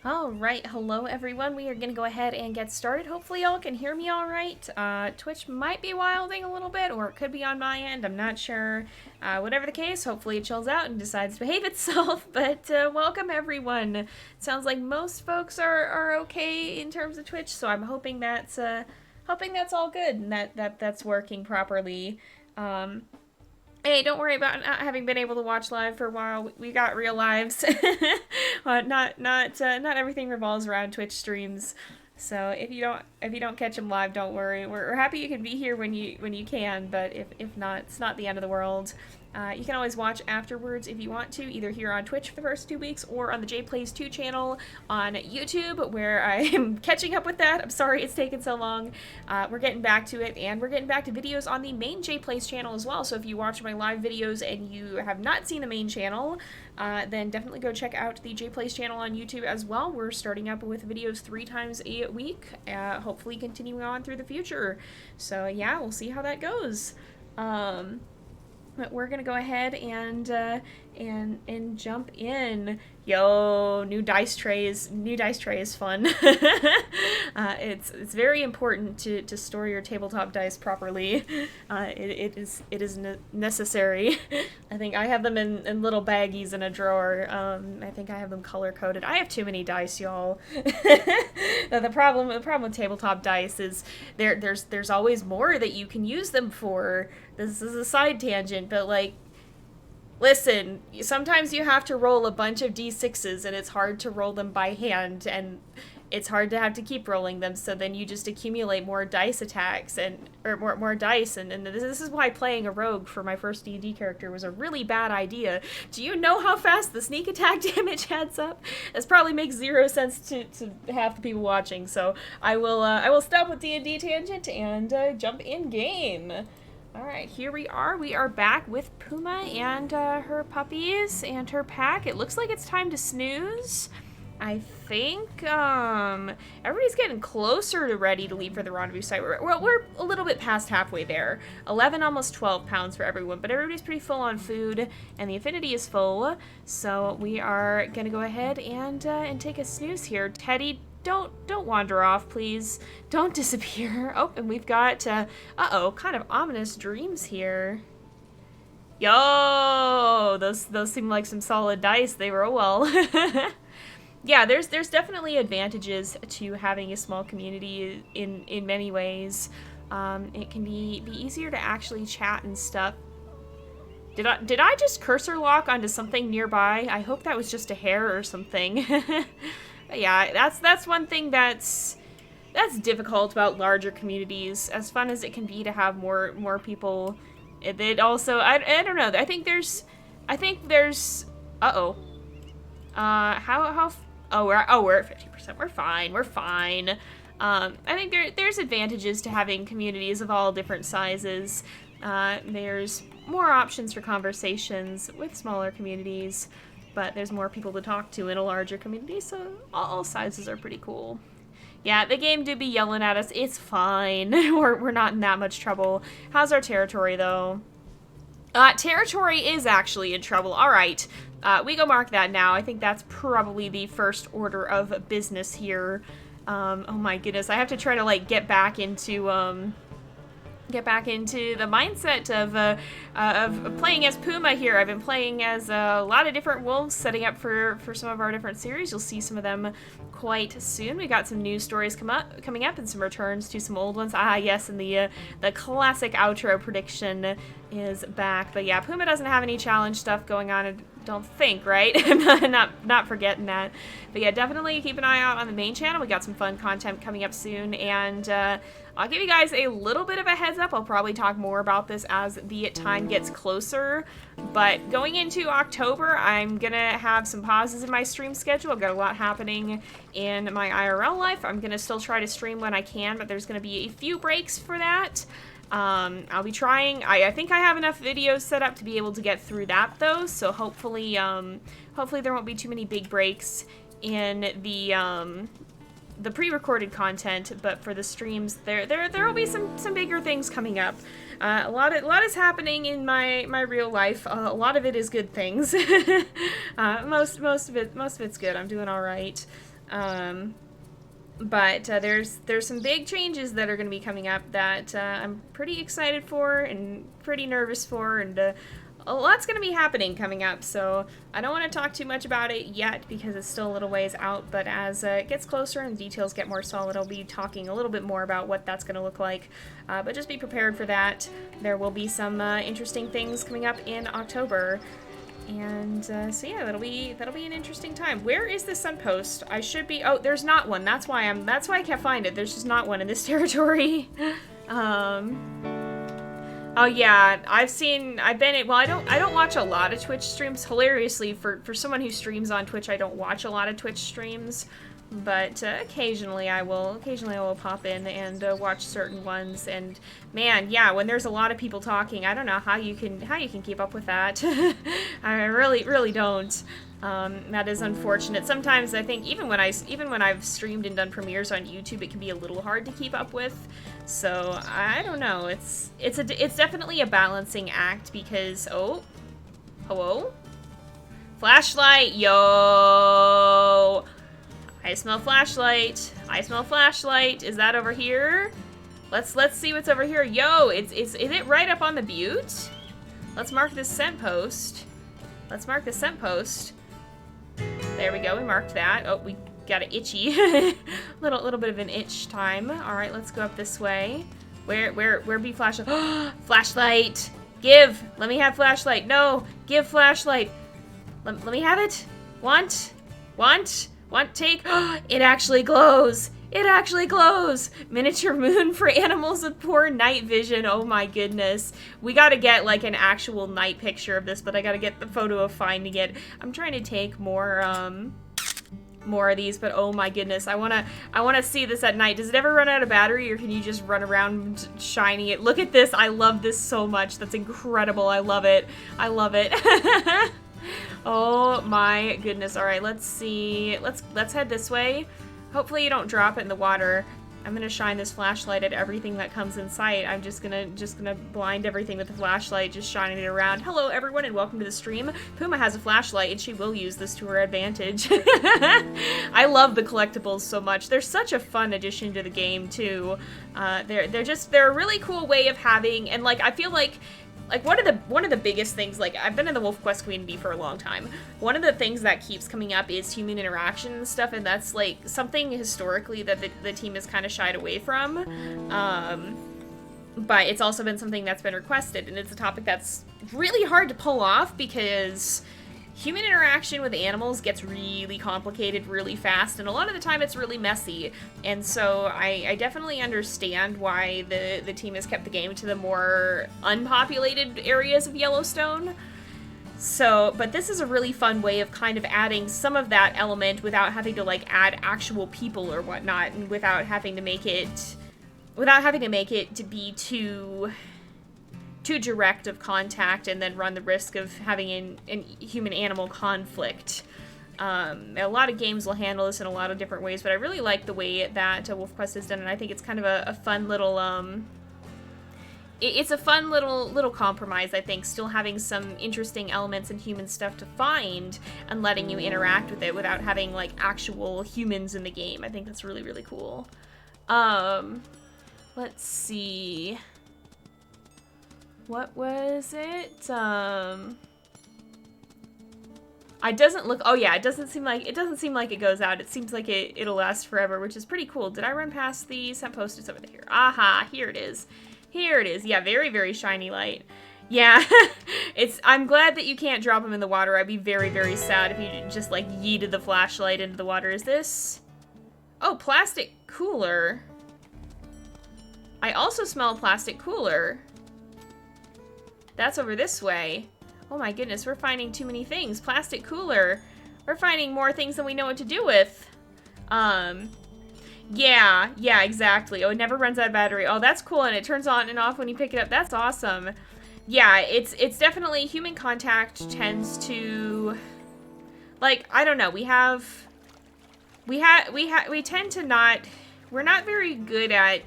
Alright, hello everyone. We are going to go ahead and get started. Hopefully y'all can hear me alright. Twitch might be wilding a little bit, or it could be on my end, I'm not sure. Whatever the case, hopefully it chills out and decides to behave itself, but welcome everyone. Sounds like most folks are okay in terms of Twitch, so I'm hoping that's all good and that's working properly. Hey, don't worry about not having been able to watch live for a while. We got real lives. Not everything revolves around Twitch streams. So if you don't catch them live, don't worry. We're happy you can be here when you can, but if not, it's not the end of the world. You can always watch afterwards if you want to, either here on Twitch for the first 2 weeks or on the JayPlays 2 channel on YouTube, where I am catching up with that. I'm sorry it's taken so long. We're getting back to it, and we're getting back to videos on the main JayPlays channel as well. So if you watch my live videos and you have not seen the main channel, then definitely go check out the JayPlays channel on YouTube as well. We're starting up with videos 3 times a week, hopefully continuing on through the future. So yeah, we'll see how that goes. But we're gonna go ahead and jump in. Yo, new dice tray is fun. It's very important to store your tabletop dice properly. It is necessary. I think I have them in little baggies in a drawer. I think I have them color coded. I have too many dice, y'all. The problem with tabletop dice is there's always more that you can use them for. This is a side tangent, but like, listen, sometimes you have to roll a bunch of d6s and it's hard to roll them by hand, and it's hard to have to keep rolling them, so then you just accumulate more dice attacks or more dice, and this is why playing a rogue for my first D&D character was a really bad idea. Do you know how fast the sneak attack damage adds up? This probably makes zero sense to half the people watching, so I will stop with D&D tangent and jump in game. Alright, here we are. We are back with Puma and her puppies and her pack. It looks like it's time to snooze. I think everybody's getting closer to ready to leave for the rendezvous site. We're a little bit past halfway there. 11, almost 12 pounds for everyone, but everybody's pretty full on food, and the affinity is full. So we are gonna go ahead and take a snooze here. Teddy, don't wander off, please. Don't disappear. Oh, and we've got kind of ominous dreams here. Yo, those seem like some solid dice. They roll well. Yeah, there's definitely advantages to having a small community in many ways. It can be easier to actually chat and stuff. Did I just cursor lock onto something nearby? I hope that was just a hair or something. Yeah, that's one thing that's difficult about larger communities. As fun as it can be to have more people, it also I don't know. I think there's we're at 50%. We're fine. I think there's advantages to having communities of all different sizes. There's more options for conversations with smaller communities, but there's more people to talk to in a larger community, so all sizes are pretty cool. Yeah, the game do be yelling at us. It's fine. We're not in that much trouble. How's our territory, though? Territory is actually in trouble. All right. We go mark that now. I think that's probably the first order of business here. Oh my goodness. I have to try to, like, get back into the mindset of playing as Puma here. I've been playing as a lot of different wolves, setting up for some of our different series. You'll see some of them quite soon. We got some new stories coming up and some returns to some old ones. Ah, yes, and the classic outro prediction is back. But yeah, Puma doesn't have any challenge stuff going on, I don't think, right? I'm not forgetting that. But yeah, definitely keep an eye out on the main channel. We got some fun content coming up soon, and I'll give you guys a little bit of a heads up. I'll probably talk more about this as the time gets closer, but going into October, I'm gonna have some pauses in my stream schedule. I've got a lot happening in my IRL life. I'm gonna still try to stream when I can, but there's gonna be a few breaks for that. I'll be trying. I think I have enough videos set up to be able to get through that, though, so hopefully there won't be too many big breaks in the pre-recorded content, but for the streams, there will be some bigger things coming up. A lot is happening in my real life. A lot of it is good things. Most of it's good. I'm doing all right. But there's some big changes that are going to be coming up that I'm pretty excited for and pretty nervous for, and a lot's going to be happening coming up, so I don't want to talk too much about it yet because it's still a little ways out, but as it gets closer and the details get more solid, I'll be talking a little bit more about what that's going to look like, but just be prepared for that. There will be some interesting things coming up in October. And so yeah, that'll be an interesting time. Where is the sun post? I should be. Oh, there's not one. That's why I can't find it. There's just not one in this territory. Oh yeah, well, I don't watch a lot of Twitch streams. Hilariously, for someone who streams on Twitch, I don't watch a lot of Twitch streams. But occasionally I will pop in and watch certain ones, and man, yeah, when there's a lot of people talking, I don't know how you can keep up with that. I really don't. That is unfortunate. Sometimes I think even when I've streamed and done premieres on YouTube, it can be a little hard to keep up with. So I don't know. It's definitely a balancing act because hello, flashlight, yo. I smell flashlight. I smell flashlight. Is that over here? Let's see what's over here. Yo, is it right up on the butte? Let's mark this scent post. Let's mark the scent post. There we go. We marked that. Oh, we got an itchy. little bit of an itch time. All right, let's go up this way. Where be flashlight? Flashlight. Give. Let me have flashlight. No. Give flashlight. Let me have it. Want. Take. It actually glows. It actually glows. Miniature moon for animals with poor night vision. Oh my goodness. We gotta get like an actual night picture of this, but I gotta get the photo of finding it. I'm trying to take more of these, but oh my goodness. I wanna see this at night. Does it ever run out of battery, or can you just run around shining it? Look at this. I love this so much. That's incredible. I love it. I love it. Oh my goodness. All right, let's see. Let's head this way. Hopefully you don't drop it in the water. I'm gonna shine this flashlight at everything that comes in sight. I'm just gonna blind everything with the flashlight, just shining it around. Hello everyone and welcome to the stream. Puma has a flashlight and she will use this to her advantage. I love the collectibles so much. They're such a fun addition to the game too. They're a really cool way of having, and like I feel like one of the biggest things, like I've been in the WolfQuest community for a long time. One of the things that keeps coming up is human interaction and stuff, and that's like something historically that the team has kind of shied away from. But it's also been something that's been requested, and it's a topic that's really hard to pull off because human interaction with animals gets really complicated really fast, and a lot of the time it's really messy. And so I definitely understand why the team has kept the game to the more unpopulated areas of Yellowstone. So, but this is a really fun way of kind of adding some of that element without having to like add actual people or whatnot, and without having to make it to be too direct of contact and then run the risk of having an human-animal conflict. A lot of games will handle this in a lot of different ways, but I really like the way that WolfQuest has done it. I think it's kind of a fun little, it's a fun little compromise, I think, still having some interesting elements and human stuff to find and letting you interact with it without having, like, actual humans in the game. I think that's really, really cool. Let's see. What was it? It doesn't look. Oh yeah, it doesn't seem like it goes out. It seems like it'll last forever, which is pretty cool. Did I run past the scent post? It's over there. Aha, here it is. Here it is. Yeah, very, very shiny light. Yeah, I'm glad that you can't drop them in the water. I'd be very, very sad if you just like yeeted the flashlight into the water. Is this? Oh, plastic cooler. I also smell a plastic cooler. That's over this way. Oh my goodness, we're finding too many things. Plastic cooler. We're finding more things than we know what to do with. Yeah, exactly. Oh, it never runs out of battery. Oh, that's cool, and it turns on and off when you pick it up. That's awesome. Yeah, it's definitely human contact tends to, like, I don't know. We tend to not. We're not very good at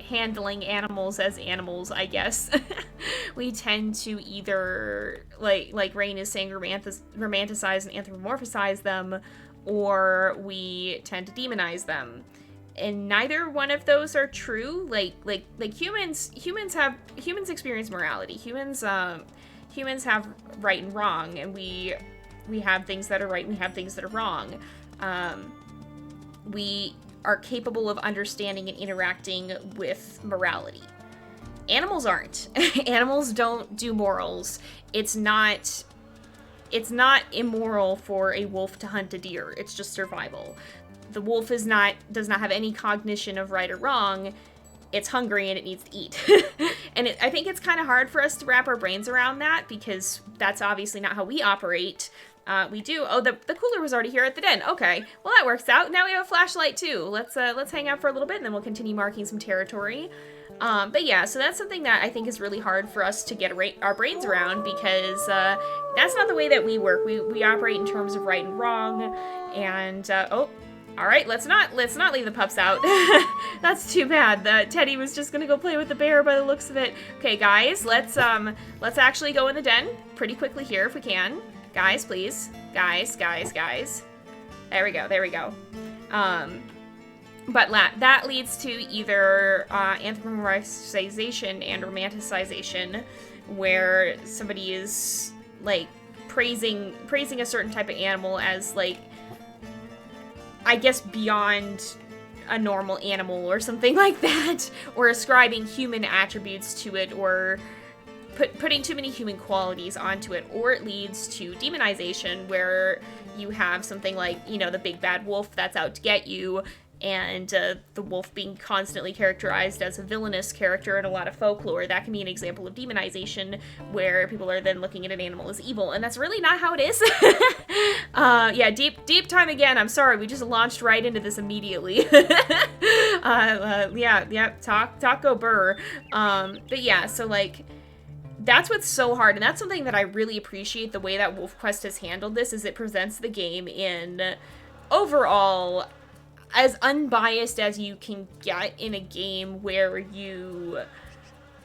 handling animals as animals, I guess. We tend to either, like Rain is saying, romanticize and anthropomorphize them, or we tend to demonize them. And neither one of those are true. Like humans experience morality. Humans have right and wrong, and we have things that are right and we have things that are wrong. We are capable of understanding and interacting with morality. Animals aren't. Animals don't do morals. It's not immoral for a wolf to hunt a deer. It's just survival. The wolf does not have any cognition of right or wrong. It's hungry and it needs to eat. And I think it's kind of hard for us to wrap our brains around that, because that's obviously not how we operate. We do. Oh, the cooler was already here at the den. Okay, well that works out. Now we have a flashlight too. Let's hang out for a little bit, and then we'll continue marking some territory. But yeah, so that's something that I think is really hard for us to get our brains around, because that's not the way that we work. We operate in terms of right and wrong, and oh, all right, let's not leave the pups out. That's too bad. Teddy was just gonna go play with the bear by the looks of it. Okay, guys, let's actually go in the den pretty quickly here if we can. Guys, please. Guys. There we go. But that leads to either anthropomorphization and romanticization, where somebody is, like, praising a certain type of animal as, like, I guess beyond a normal animal or something like that, or ascribing human attributes to it, or putting too many human qualities onto it. Or it leads to demonization, where you have something like, you know, the big bad wolf that's out to get you, and the wolf being constantly characterized as a villainous character in a lot of folklore. That can be an example of demonization, where people are then looking at an animal as evil, and that's really not how it is. Yeah, deep time again. I'm sorry, we just launched right into this immediately. Yeah, talk go burr. But yeah, so like, that's what's so hard, and that's something that I really appreciate the way that WolfQuest has handled this, is it presents the game in, overall, as unbiased as you can get in a game where you,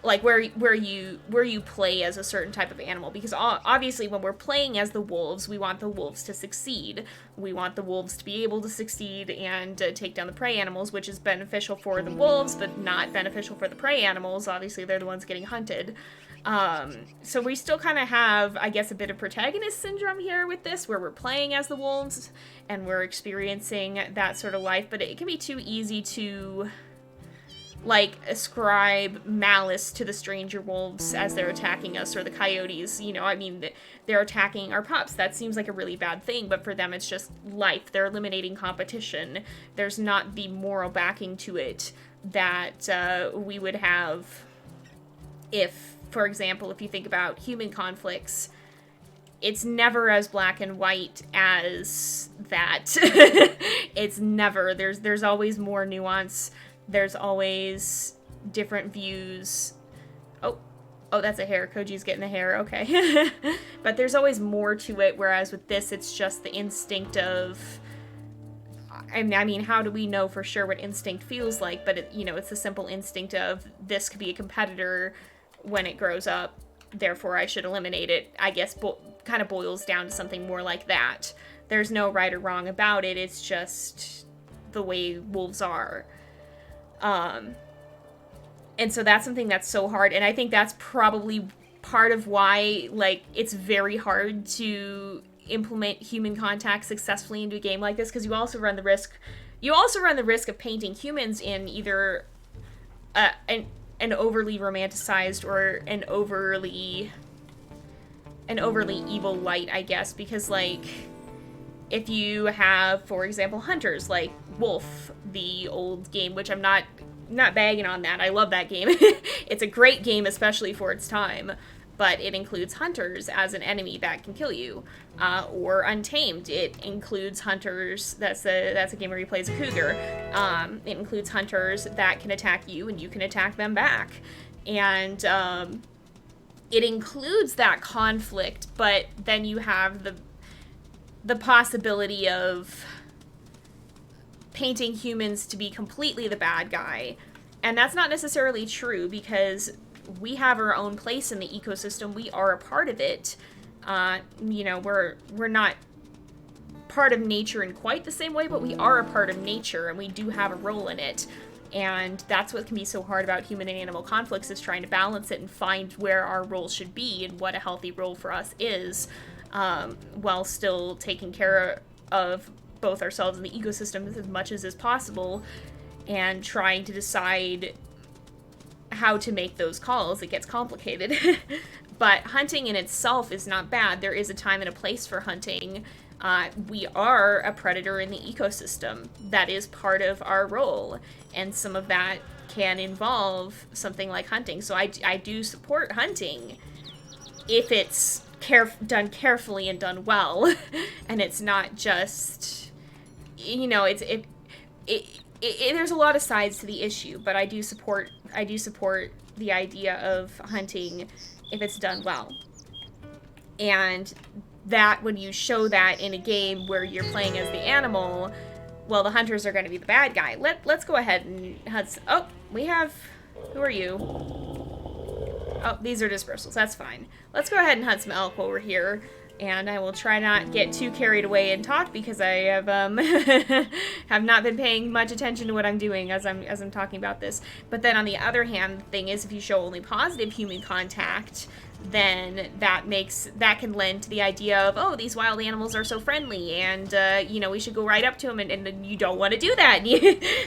like, where you play as a certain type of animal. Because obviously when we're playing as the wolves, we want the wolves to succeed. We want the wolves to be able to succeed and take down the prey animals, which is beneficial for the wolves, but not beneficial for the prey animals. Obviously they're the ones getting hunted. So we still kind of have, I guess, a bit of protagonist syndrome here with this, where we're playing as the wolves and we're experiencing that sort of life, but it can be too easy to, like, ascribe malice to the stranger wolves as they're attacking us, or the coyotes. You know, I mean, they're attacking our pups. That seems like a really bad thing, but for them it's just life. They're eliminating competition. There's not the moral backing to it that we would have if, for example, if you think about human conflicts, it's never as black and white as that. It's never. There's always more nuance. There's always different views. Oh, that's a hair. Koji's getting a hair. Okay. But there's always more to it, whereas with this, it's just the instinct of, I mean, how do we know for sure what instinct feels like? But, it's the simple instinct of, this could be a competitor when it grows up, therefore I should eliminate it. I guess kind of boils down to something more like that. There's no right or wrong about it. It's just the way wolves are. And so that's something that's so hard. And I think that's probably part of why, like, it's very hard to implement human contact successfully into a game like this, because you also run the risk of painting humans in either an overly romanticized or an overly evil light, I guess, because, like, if you have, for example, hunters like Wolf, the old game, which I'm not bagging on that. I love that game. It's a great game, especially for its time, but it includes hunters as an enemy that can kill you, or Untamed. It includes hunters. That's a game where you play as a cougar. It includes hunters that can attack you, and you can attack them back, and it includes that conflict. But then you have the possibility of painting humans to be completely the bad guy, and that's not necessarily true, because we have our own place in the ecosystem. We are a part of it. We're not part of nature in quite the same way, but we are a part of nature and we do have a role in it. And that's what can be so hard about human and animal conflicts, is trying to balance it and find where our role should be and what a healthy role for us is, while still taking care of both ourselves and the ecosystem as much as is possible, and trying to decide how to make those calls. It gets complicated. But hunting in itself is not bad. There is a time and a place for hunting. We are a predator in the ecosystem. That is part of our role. And some of that can involve something like hunting. So I do support hunting if it's done carefully and done well. And it's not just, you know, there's a lot of sides to the issue, but I do support the idea of hunting if it's done well. And that when you show that in a game where you're playing as the animal, well, the hunters are going to be the bad guy. Let's go ahead and hunt. Oh, we have... Who are you? Oh, these are dispersals. That's fine. Let's go ahead and hunt some elk while we're here. And I will try not get too carried away and talk, because I have have not been paying much attention to what I'm doing as I'm talking about this. But then on the other hand, the thing is, if you show only positive human contact, then that can lend to the idea of, oh, these wild animals are so friendly, and you know, we should go right up to them, and you don't want to do that.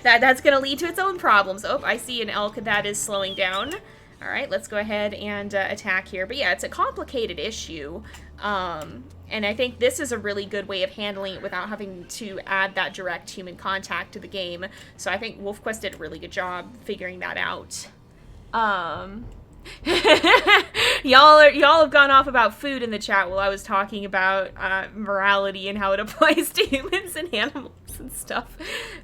That's going to lead to its own problems. Oh, I see an elk that is slowing down. All right, let's go ahead and attack here. But yeah, it's a complicated issue. And I think this is a really good way of handling it without having to add that direct human contact to the game. So I think WolfQuest did a really good job figuring that out. Y'all have gone off about food in the chat while I was talking about morality and how it applies to humans and animals and stuff.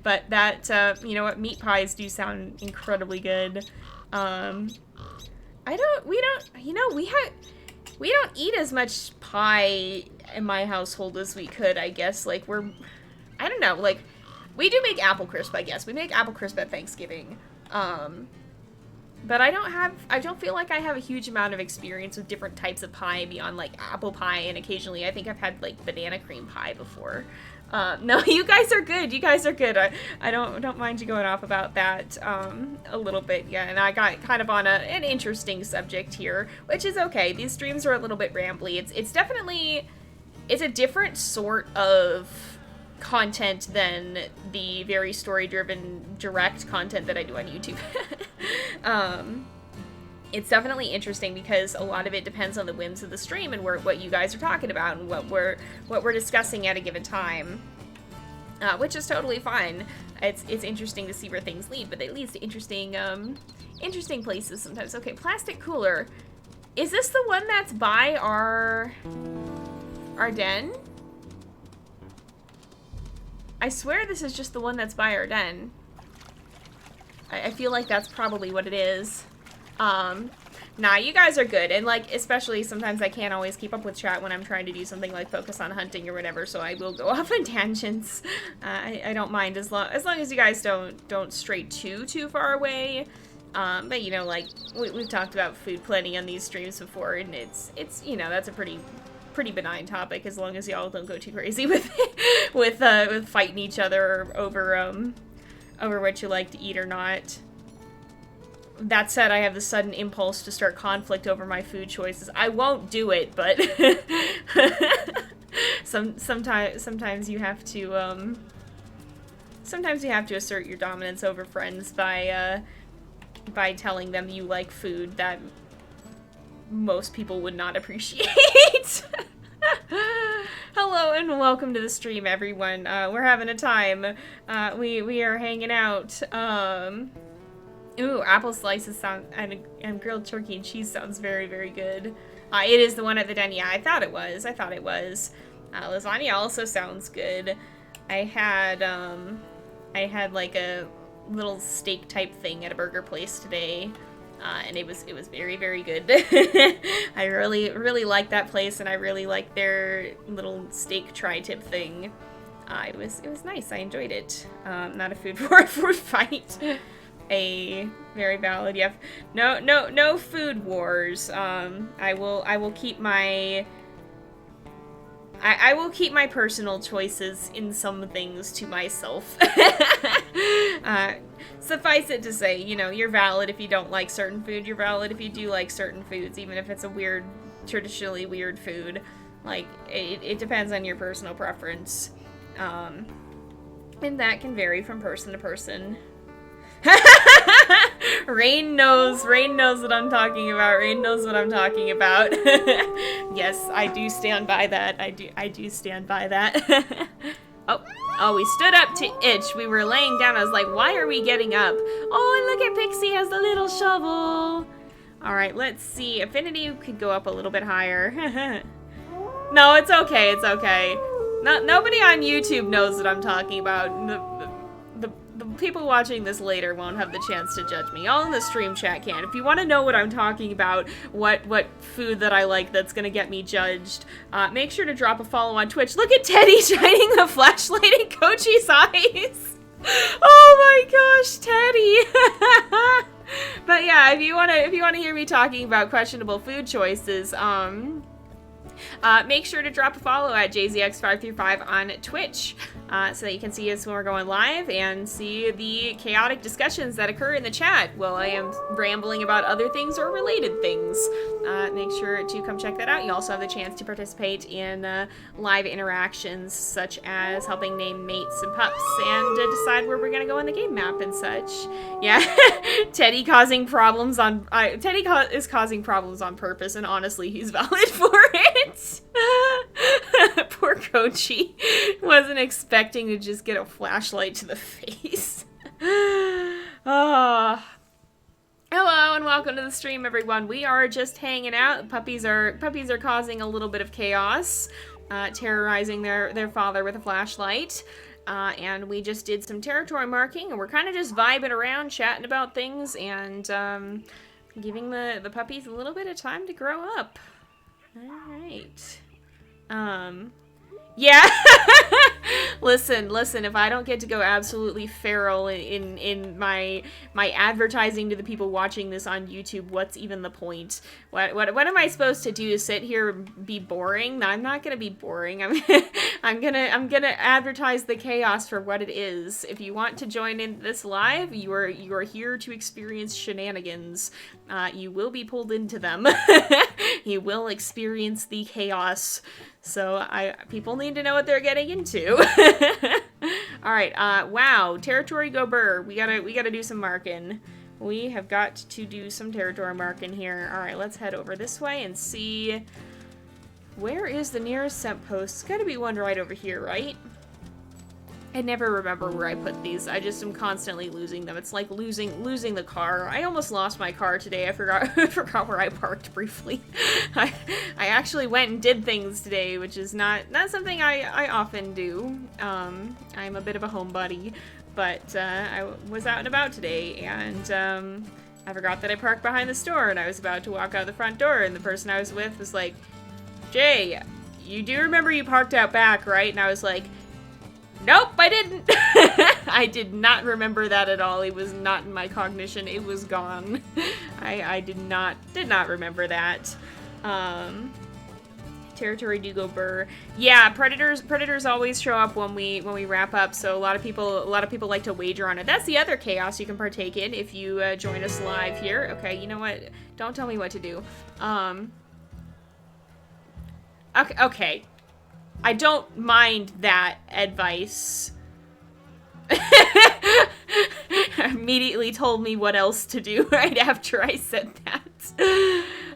But that, you know what, meat pies do sound incredibly good. We don't eat as much pie in my household as we could, I guess. Like, I don't know, like, we do make apple crisp, I guess. We make apple crisp at Thanksgiving. But I don't feel like I have a huge amount of experience with different types of pie beyond, like, apple pie, and occasionally I think I've had, like, banana cream pie before. No, you guys are good. You guys are good. I don't mind you going off about that a little bit. Yeah, and I got kind of on an interesting subject here, which is okay. These streams are a little bit rambly. It's definitely, it's a different sort of content than the very story-driven direct content that I do on YouTube. It's definitely interesting because a lot of it depends on the whims of the stream and what you guys are talking about and what we're discussing at a given time, which is totally fine. It's interesting to see where things lead, but it leads to interesting places sometimes. Okay, plastic cooler. Is this the one that's by our den? I swear this is just the one that's by our den. I feel like that's probably what it is. Nah, you guys are good, and like, especially sometimes I can't always keep up with chat when I'm trying to do something like focus on hunting or whatever, so I will go off on tangents. I don't mind as long as you guys don't stray too far away. But you know, like, we've talked about food plenty on these streams before, and it's you know, that's a pretty benign topic as long as y'all don't go too crazy with with fighting each other over what you like to eat or not. That said, I have the sudden impulse to start conflict over my food choices. I won't do it, but sometimes you have to assert your dominance over friends by telling them you like food that most people would not appreciate. Hello and welcome to the stream, everyone. We're having a time. We are hanging out. Ooh, apple slices sound, and grilled turkey and cheese sounds very, very good. It is the one at the den. Yeah, I thought it was. Lasagna also sounds good. I had like a little steak type thing at a burger place today, and it was very, very good. I really like that place, and I really like their little steak tri-tip thing. It was nice. I enjoyed it. Not a food fight. A very valid. Yeah. No food wars. I will keep my I will keep my personal choices in some things to myself. Suffice it to say, you know, you're valid if you don't like certain food. You're valid if you do like certain foods, even if it's a weird, traditionally weird food. Like, it depends on your personal preference. And that can vary from person to person. Rain knows what I'm talking about. Rain knows what I'm talking about. Yes, I do stand by that. I do stand by that. Oh, we stood up to itch. We were laying down. I was like, why are we getting up? Oh, and look at Pixie has the little shovel. All right, let's see. Affinity could go up a little bit higher. No, it's okay. It's okay. Nobody on YouTube knows what I'm talking about. The people watching this later won't have the chance to judge me. All in the stream chat can. If you want to know what I'm talking about, what food that I like that's gonna get me judged, make sure to drop a follow on Twitch. Look at Teddy shining the flashlight in Kochi's eyes. Oh my gosh, Teddy. But yeah, if you wanna hear me talking about questionable food choices, make sure to drop a follow at JZX535 on Twitch, so that you can see us when we're going live and see the chaotic discussions that occur in the chat while I am rambling about other things or related things. Make sure to come check that out. You also have the chance to participate in live interactions, such as helping name mates and pups and decide where we're gonna go in the game map and such. Yeah, Teddy causing problems on Teddy is causing problems on purpose, and honestly, he's valid for it. Poor Kochi wasn't expecting to just get a flashlight to the face. Oh. Hello and welcome to the stream, everyone. We are just hanging out. Puppies are causing a little bit of chaos, terrorizing their father with a flashlight. And we just did some territory marking, and we're kind of just vibing around, chatting about things, and giving the puppies a little bit of time to grow up. All right. Yeah. Listen, if I don't get to go absolutely feral in my advertising to the people watching this on YouTube, what's even the point? What am I supposed to do? Sit here and be boring? No, I'm not gonna be boring. I'm gonna advertise the chaos for what it is. If you want to join in this live, you are here to experience shenanigans. You will be pulled into them. You will experience the chaos. So people need to know what they're getting into. All right. Wow. Territory go burr. We gotta do some marking. We have got to do some territory marking here. All right. Let's head over this way and see where is the nearest scent post. It's gotta be one right over here, right? I never remember where I put these. I just am constantly losing them. It's like losing the car. I almost lost my car today. I forgot where I parked briefly. I actually went and did things today, which is not something I often do. I'm a bit of a homebody, but I was out and about today, and I forgot that I parked behind the store, and I was about to walk out the front door, and the person I was with was like, "Jay, you do remember you parked out back, right?" And I was like, nope, I didn't. I did not remember that at all. It was not in my cognition. It was gone. I did not remember that. Territory do go burr. Yeah, predators always show up when we wrap up. So a lot of people like to wager on it. That's the other chaos you can partake in if you join us live here. Okay, you know what? Don't tell me what to do. Okay. I don't mind that advice. Immediately told me what else to do right after I said that.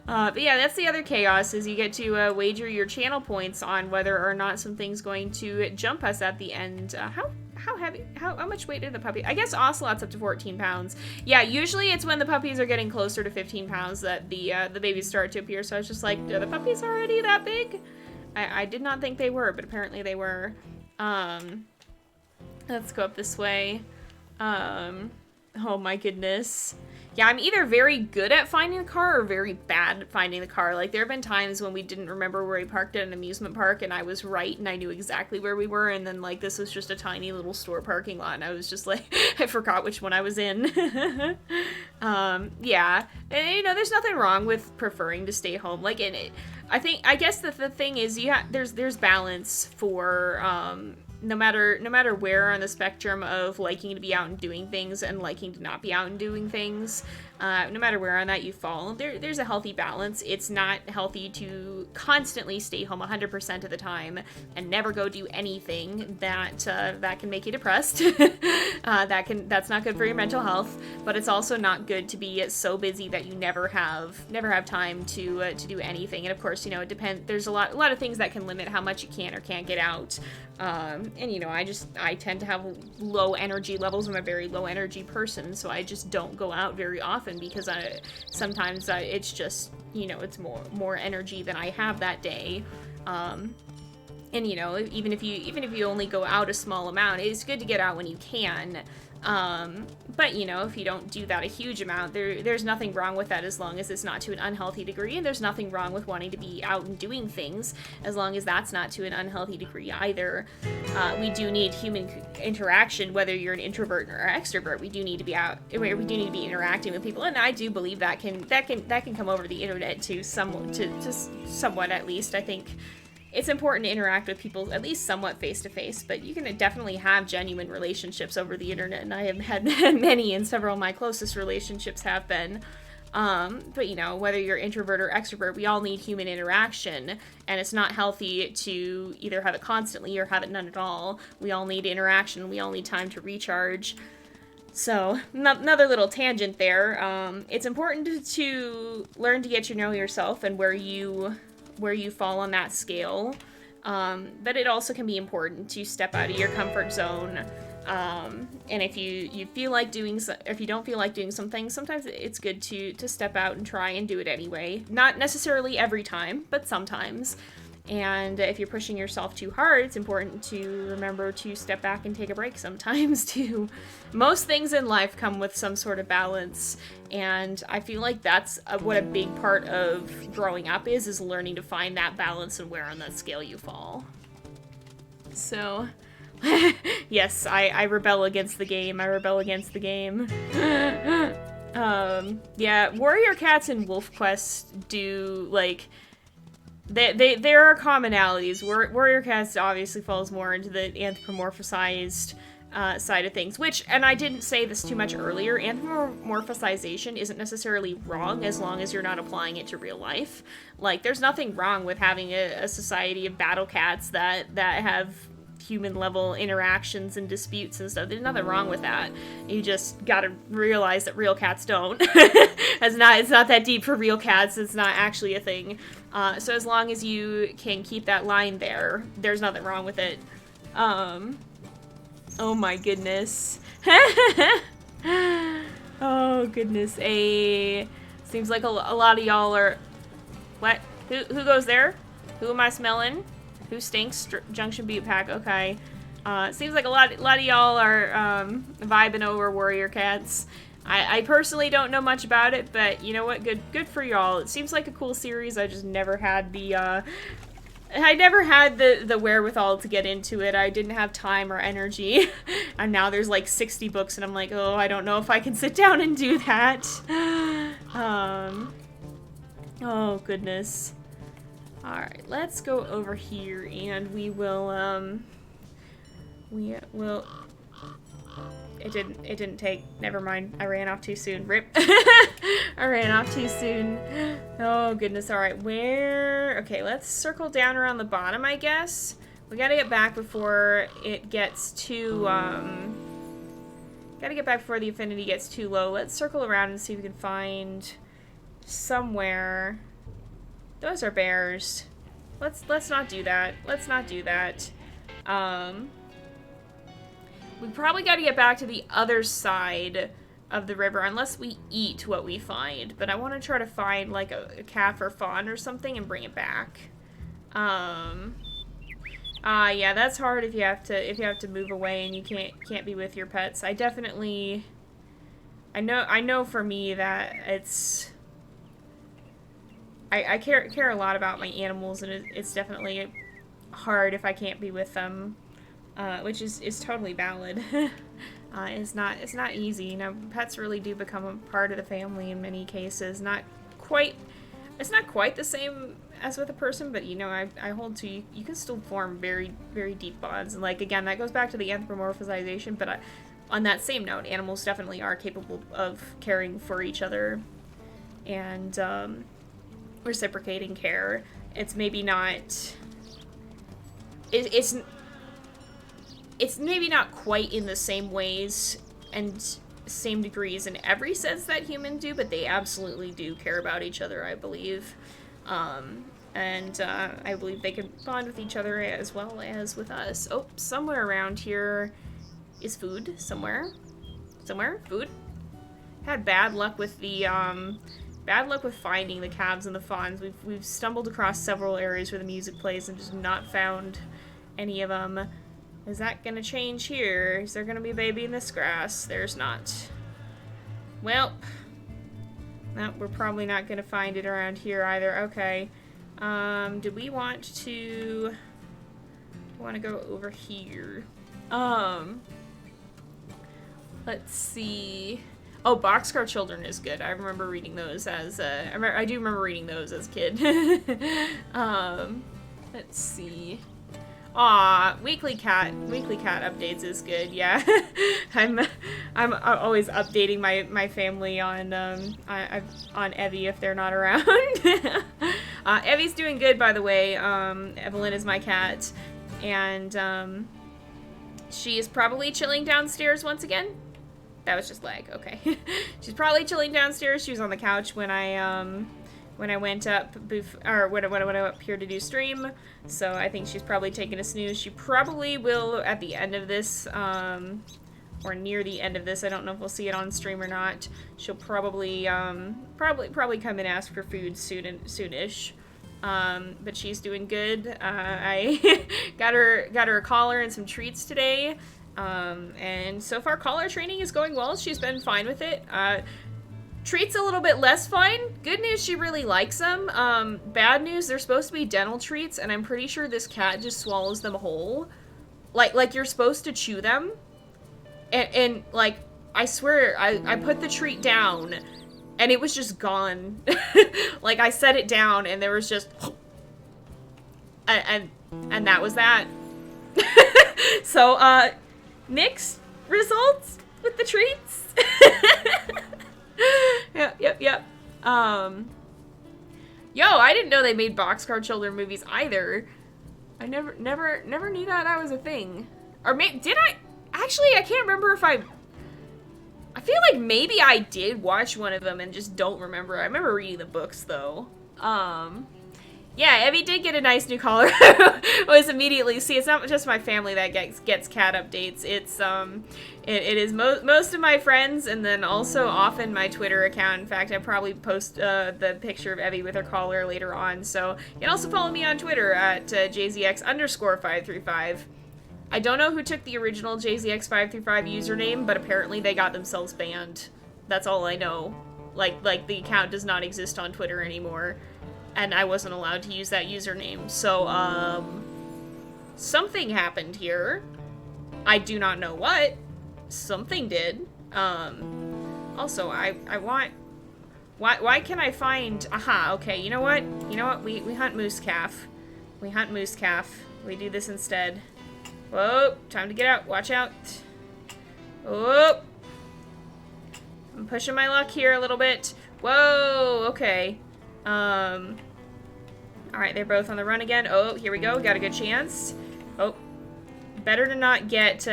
But yeah, that's the other chaos, is you get to wager your channel points on whether or not something's going to jump us at the end. How much weight did the puppy? I guess Ocelot's up to 14 pounds. Yeah, usually it's when the puppies are getting closer to 15 pounds that the babies start to appear. So I was just like, are the puppies already that big? I did not think they were, but apparently they were. Let's go up this way. Oh my goodness. Yeah, I'm either very good at finding the car or very bad at finding the car. Like, there have been times when we didn't remember where we parked at an amusement park, and I was right, and I knew exactly where we were, and then, like, this was just a tiny little store parking lot, and I was just like, I forgot which one I was in. Yeah. And, you know, there's nothing wrong with preferring to stay home. Like, I guess the thing is, there's balance for, no matter where on the spectrum of liking to be out and doing things and liking to not be out and doing things, no matter where on that you fall, there's a healthy balance. It's not healthy to constantly stay home 100% of the time and never go do anything that can make you depressed. That's not good for your mental health. But it's also not good to be so busy that you never have time to do anything. And of course, you know, it depends. There's a lot of things that can limit how much you can or can't get out. And you know, I tend to have low energy levels. I'm a very low energy person, so I just don't go out very often because sometimes it's just, you know, it's more energy than I have that day. And you know, even if you only go out a small amount, it's good to get out when you can. But you know, if you don't do that a huge amount, there's nothing wrong with that as long as it's not to an unhealthy degree, and there's nothing wrong with wanting to be out and doing things as long as that's not to an unhealthy degree either. We do need human interaction, whether you're an introvert or extrovert. We do need to be out, we do need to be interacting with people, and I do believe that can come over the internet to somewhat at least. I think it's important to interact with people at least somewhat face-to-face, but you can definitely have genuine relationships over the internet, and I have had many, and several of my closest relationships have been. But, you know, whether you're introvert or extrovert, we all need human interaction, and it's not healthy to either have it constantly or have it none at all. We all need interaction. We all need time to recharge. So, another little tangent there. It's important to learn to get to know yourself and where you fall on that scale, but it also can be important to step out of your comfort zone, and if you feel like if you don't feel like doing something, sometimes it's good to step out and try and do it anyway. Not necessarily every time, but sometimes. And if you're pushing yourself too hard, it's important to remember to step back and take a break sometimes too. Most things in life come with some sort of balance, and I feel like that's what a big part of growing up is learning to find that balance and where on that scale you fall. So, yes, I rebel against the game. Yeah, warrior cats and WolfQuest do, like, there are commonalities. Warrior cats obviously falls more into the anthropomorphized side of things, and I didn't say this too much earlier, anthropomorphization isn't necessarily wrong as long as you're not applying it to real life. Like, there's nothing wrong with having a society of battle cats that have human-level interactions and disputes and stuff. There's nothing wrong with that. You just gotta realize that real cats don't. It's not that deep for real cats. It's not actually a thing. So as long as you can keep that line there, there's nothing wrong with it. Oh my goodness. Oh goodness. Seems like a lot of y'all are... What? Who goes there? Who am I smelling? Who stinks? Junction Butte Pack. Okay. Seems like a lot of y'all are vibing over warrior cats. I personally don't know much about it, but you know what? Good for y'all. It seems like a cool series. I just never had the wherewithal to get into it. I didn't have time or energy. And now there's like 60 books, and I'm like, oh, I don't know if I can sit down and do that. Oh goodness. Alright, let's go over here, and we will, it didn't take, never mind, I ran off too soon, rip. I ran off too soon. Oh goodness, alright, okay, let's circle down around the bottom, I guess. We gotta get back before it gets too, gotta get back before the affinity gets too low. Let's circle around and see if we can find somewhere. Those are bears. Let's not do that. Let's not do that. We probably got to get back to the other side of the river unless we eat what we find. But I want to try to find like a calf or fawn or something and bring it back. Yeah, that's hard if you have to move away and you can't be with your pets. I definitely I know for me that it's... I care a lot about my animals, and it's definitely hard if I can't be with them, which is totally valid. It's not easy. You know, pets really do become a part of the family in many cases. It's not quite the same as with a person, but you know, I hold to you can still form very, very deep bonds. And like, again, that goes back to the anthropomorphization, but on that same note, animals definitely are capable of caring for each other and reciprocating care. It's maybe not... It's maybe not quite in the same ways and same degrees in every sense that humans do, but they absolutely do care about each other, I believe. And I believe they can bond with each other as well as with us. Oh, somewhere around here is food. Somewhere? Food? Had bad luck with the, finding the calves and the fawns. We've stumbled across several areas where the music plays and just not found any of them. Is that gonna change here? Is there gonna be a baby in this grass? There's not. Well, no, we're probably not gonna find it around here either. Okay. Do we want to... go over here? Let's see... Oh, Boxcar Children is good. I remember reading those as, I do remember reading those as a kid. Let's see... Aw, weekly cat updates is good. Yeah, I'm always updating my family on Evie if they're not around. Evie's doing good, by the way. Evelyn is my cat, and she is probably chilling downstairs once again. That was just lag. Okay, she's probably chilling downstairs. She was on the couch when I went up, when I went up here to do stream, so I think she's probably taking a snooze. She probably will at the end of this, or near the end of this. I don't know if we'll see it on stream or not. She'll probably come and ask for food soonish. But she's doing good. I got her a collar and some treats today, and so far collar training is going well. She's been fine with it. Treats a little bit less fine. Good news, she really likes them. Bad news, they're supposed to be dental treats, and I'm pretty sure this cat just swallows them whole. Like you're supposed to chew them. And like, I swear, I put the treat down, and it was just gone. Like, I set it down, and there was just... And that was that. So, mixed results with the treats. Yep. Yo, I didn't know they made Boxcar Children movies either. I never knew that was a thing. Or did I? Actually, I can't remember if I feel like maybe I did watch one of them and just don't remember. I remember reading the books though. Yeah, Evie did get a nice new collar. It was immediately, see, it's not just my family that gets cat updates. It's, it is most of my friends, and then also often my Twitter account. In fact, I probably post the picture of Evie with her collar later on. So you can also follow me on Twitter at JZX_535. I don't know who took the original JZX535 username, but apparently they got themselves banned. That's all I know. Like the account does not exist on Twitter anymore. And I wasn't allowed to use that username. So, something happened here. I do not know what. Something did. Also, I want... Why can I find... Aha, okay, you know what? We hunt moose calf. We hunt moose calf. We do this instead. Whoa, time to get out. Watch out. Whoa. I'm pushing my luck here a little bit. Whoa, okay. Alright, they're both on the run again. Oh, here we go. Got a good chance. Oh. Better to not get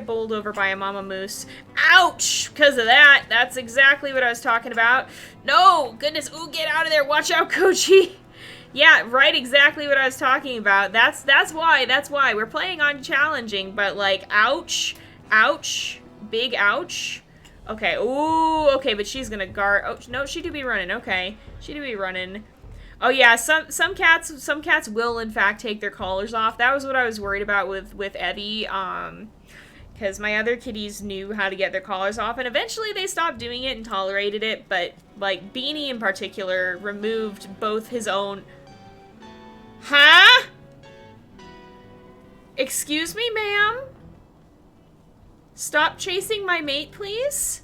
bowled over by a mama moose. Ouch! Because of that. That's exactly what I was talking about. No! Goodness. Ooh, get out of there. Watch out, Kochi. Yeah, right, exactly what I was talking about. That's why. We're playing on challenging, but like, ouch. Ouch. Big ouch. Okay, ooh, okay, but she's gonna guard. Oh, no, she do be running, okay. She do be running. Oh yeah, some cats will in fact take their collars off. That was what I was worried about with Evie. because my other kitties knew how to get their collars off, and eventually they stopped doing it and tolerated it, but, like, Beanie in particular removed both his own... Huh? Excuse me, ma'am? Stop chasing my mate, please?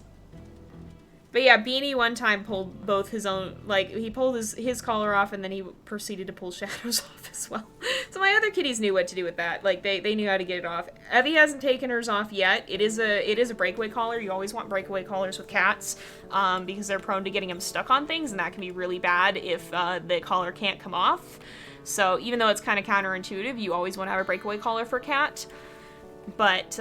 But yeah, Beanie one time pulled both his own, like, he pulled his collar off and then he proceeded to pull Shadow's off as well. So my other kitties knew what to do with that. Like, they knew how to get it off. Evie hasn't taken hers off yet. It is a breakaway collar. You always want breakaway collars with cats, because they're prone to getting them stuck on things, and that can be really bad if the collar can't come off. So even though it's kind of counterintuitive, you always want to have a breakaway collar for a cat. But,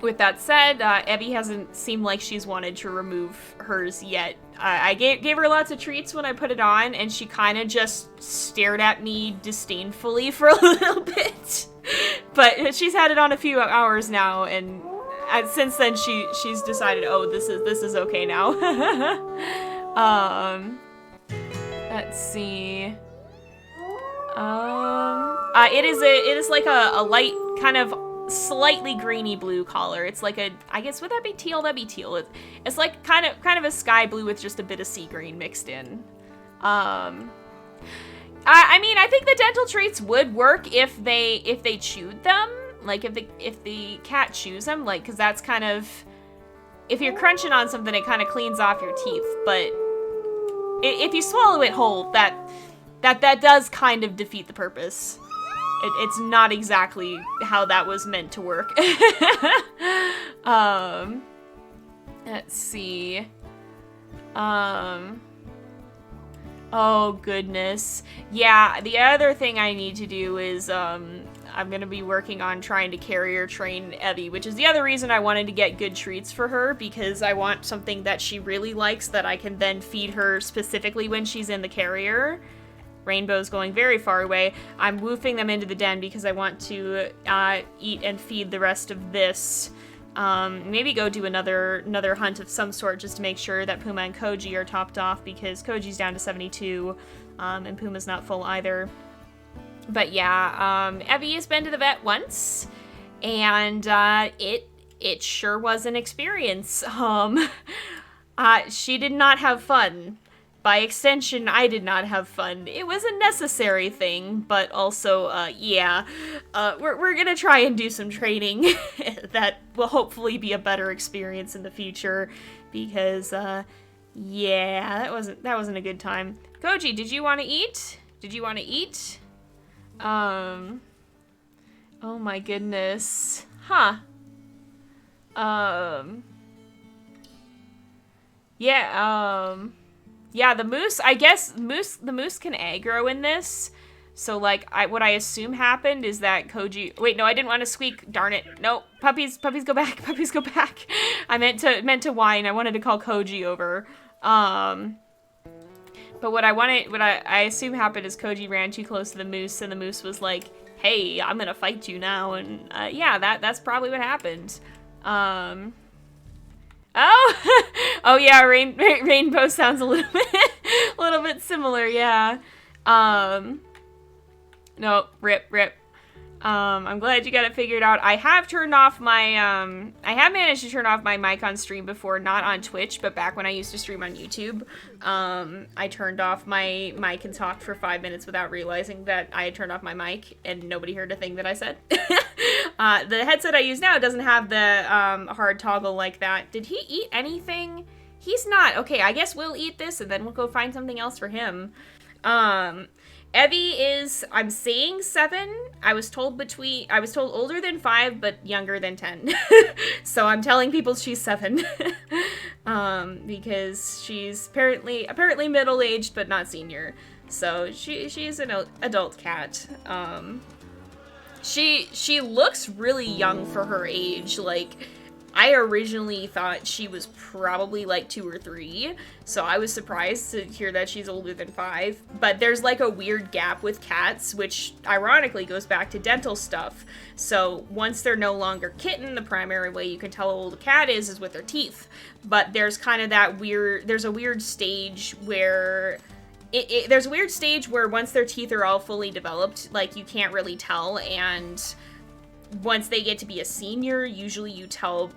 with that said, Evie hasn't seemed like she's wanted to remove hers yet. I gave her lots of treats when I put it on, and she kind of just stared at me disdainfully for a little bit. But she's had it on a few hours now, and since then she's decided, oh, this is okay now. Let's see. It is like a light kind of slightly greeny blue collar. It's like a, I guess, would that be teal? That'd be teal. It's like kind of a sky blue with just a bit of sea green mixed in. I mean, I think the dental treats would work if they chewed them. Like if the cat chews them, like, because that's kind of, if you're crunching on something, it kind of cleans off your teeth. But if you swallow it whole, that does kind of defeat the purpose. It's not exactly how that was meant to work. Let's see. Oh, goodness. Yeah, the other thing I need to do is, I'm gonna be working on trying to carrier train Evie, which is the other reason I wanted to get good treats for her, because I want something that she really likes that I can then feed her specifically when she's in the carrier. Rainbow's going very far away. I'm woofing them into the den because I want to eat and feed the rest of this. Maybe go do another hunt of some sort just to make sure that Puma and Koji are topped off, because Koji's down to 72, and Puma's not full either. But yeah, Evie has been to the vet once, and it sure was an experience. She did not have fun. By extension, I did not have fun. It was a necessary thing, but also, yeah, we're gonna try and do some training that will hopefully be a better experience in the future, because, yeah, that wasn't a good time. Koji, did you want to eat? Did you want to eat? Oh my goodness. Huh. Yeah, yeah, the moose, I guess, the moose can aggro in this. So, like, what I assume happened is that Koji, wait, no, I didn't want to squeak, darn it. No, puppies go back, puppies go back. I meant to whine, I wanted to call Koji over. But what I assume happened is Koji ran too close to the moose, and the moose was like, hey, I'm gonna fight you now, and, yeah, that's probably what happened. Oh, oh yeah, Rainbow sounds a little bit similar, yeah. No, rip. I'm glad you got it figured out. I have turned off my, I have managed to turn off my mic on stream before, not on Twitch, but back when I used to stream on YouTube. I turned off my mic and talked for 5 minutes without realizing that I had turned off my mic, and nobody heard a thing that I said. The headset I use now doesn't have the, hard toggle like that. Did he eat anything? He's not. Okay, I guess we'll eat this, and then we'll go find something else for him. Evie is, I'm saying 7. I was told older than 5, but younger than 10. So I'm telling people she's 7. Because she's apparently middle-aged, but not senior. So she's an adult cat. She looks really young for her age. Like, I originally thought she was probably like 2 or 3, so I was surprised to hear that she's older than 5. But there's like a weird gap with cats, which ironically goes back to dental stuff. So once they're no longer kitten, the primary way you can tell how old a cat is with their teeth. But there's kind of that there's a weird stage where there's a weird stage where once their teeth are all fully developed, like, you can't really tell, and once they get to be a senior, usually you tell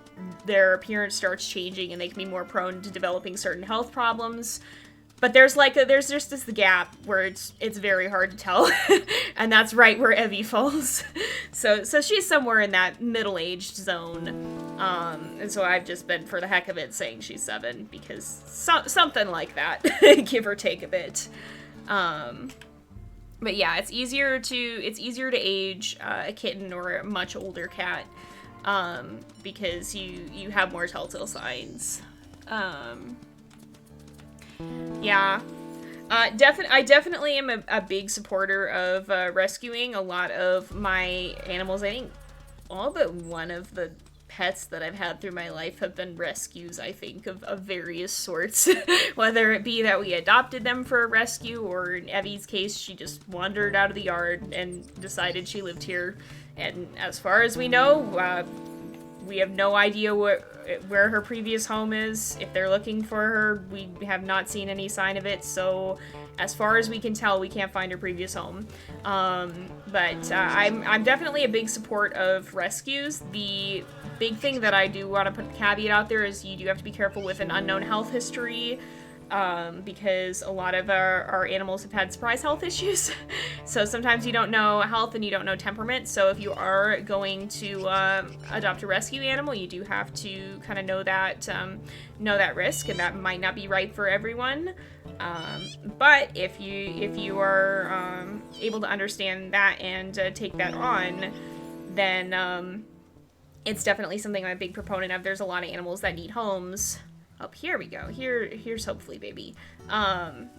their appearance starts changing and they can be more prone to developing certain health problems. But there's just this gap where it's very hard to tell, and that's right where Evie falls. So she's somewhere in that middle-aged zone, and so I've just been, for the heck of it, saying she's 7 because something like that, give or take a bit. But yeah, it's easier to age a kitten or a much older cat, because you have more telltale signs. Yeah. I definitely am a big supporter of rescuing a lot of my animals. I think all but one of the pets that I've had through my life have been rescues, I think, of various sorts. Whether it be that we adopted them for a rescue, or in Evie's case, she just wandered out of the yard and decided she lived here. And as far as we know, we have no idea where her previous home is. If they're looking for her, we have not seen any sign of it, so as far as we can tell, we can't find her previous home. But I'm definitely a big support of rescues. The big thing that I do want to put a caveat out there is you do have to be careful with an unknown health history, because a lot of our animals have had surprise health issues. So sometimes you don't know health and you don't know temperament. So if you are going to adopt a rescue animal, you do have to kind of know that risk, and that might not be right for everyone. But if you are able to understand that and take that on, then it's definitely something I'm a big proponent of. There's a lot of animals that need homes. Oh, here we go. Here's hopefully baby.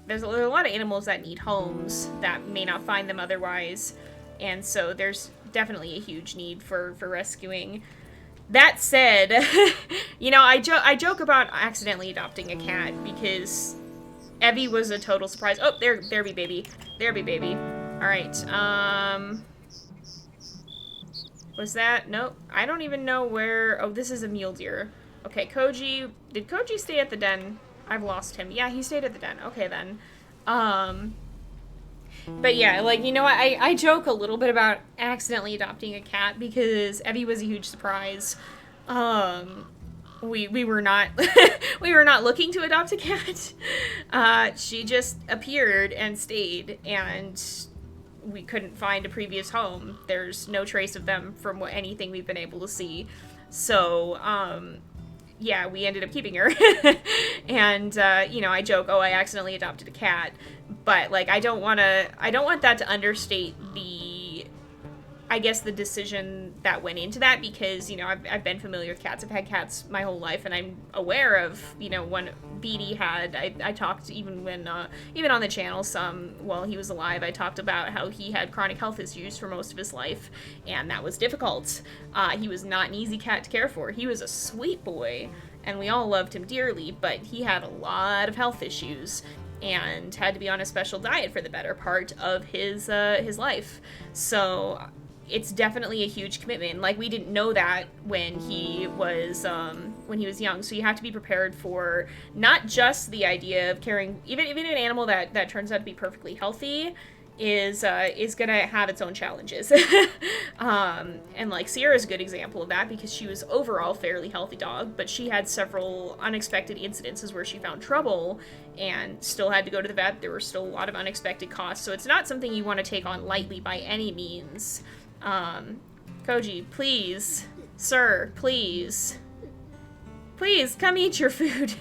There's a lot of animals that need homes that may not find them otherwise, and so there's definitely a huge need for rescuing. That said, I joke about accidentally adopting a cat because Evie was a total surprise. Oh, there be baby. There be baby. All right. Was that? Nope. I don't even know where. Oh, this is a mule deer. Okay, Koji. Did Koji stay at the den? I've lost him. Yeah, he stayed at the den. Okay, then. But yeah, I joke a little bit about accidentally adopting a cat because Evie was a huge surprise. We were not we were not looking to adopt a cat. She just appeared and stayed, and we couldn't find a previous home. There's no trace of them from anything we've been able to see. So, yeah, we ended up keeping her. And, I joke, I accidentally adopted a cat. But, I don't want that to understate the decision that went into that, because, I've been familiar with cats. I've had cats my whole life, and I'm aware of, when Beatty had, I talked even on the channel while he was alive, I talked about how he had chronic health issues for most of his life, and that was difficult. He was not an easy cat to care for. He was a sweet boy, and we all loved him dearly, but he had a lot of health issues, and had to be on a special diet for the better part of his life. So it's definitely a huge commitment. We didn't know that when he was young, so you have to be prepared for not just the idea of carrying even an animal that turns out to be perfectly healthy is gonna have its own challenges. And Sierra's a good example of that, because she was overall fairly healthy dog, but she had several unexpected incidences where she found trouble and still had to go to the vet. There were still a lot of unexpected costs, so it's not something you want to take on lightly by any means. Koji, please, sir, please come eat your food.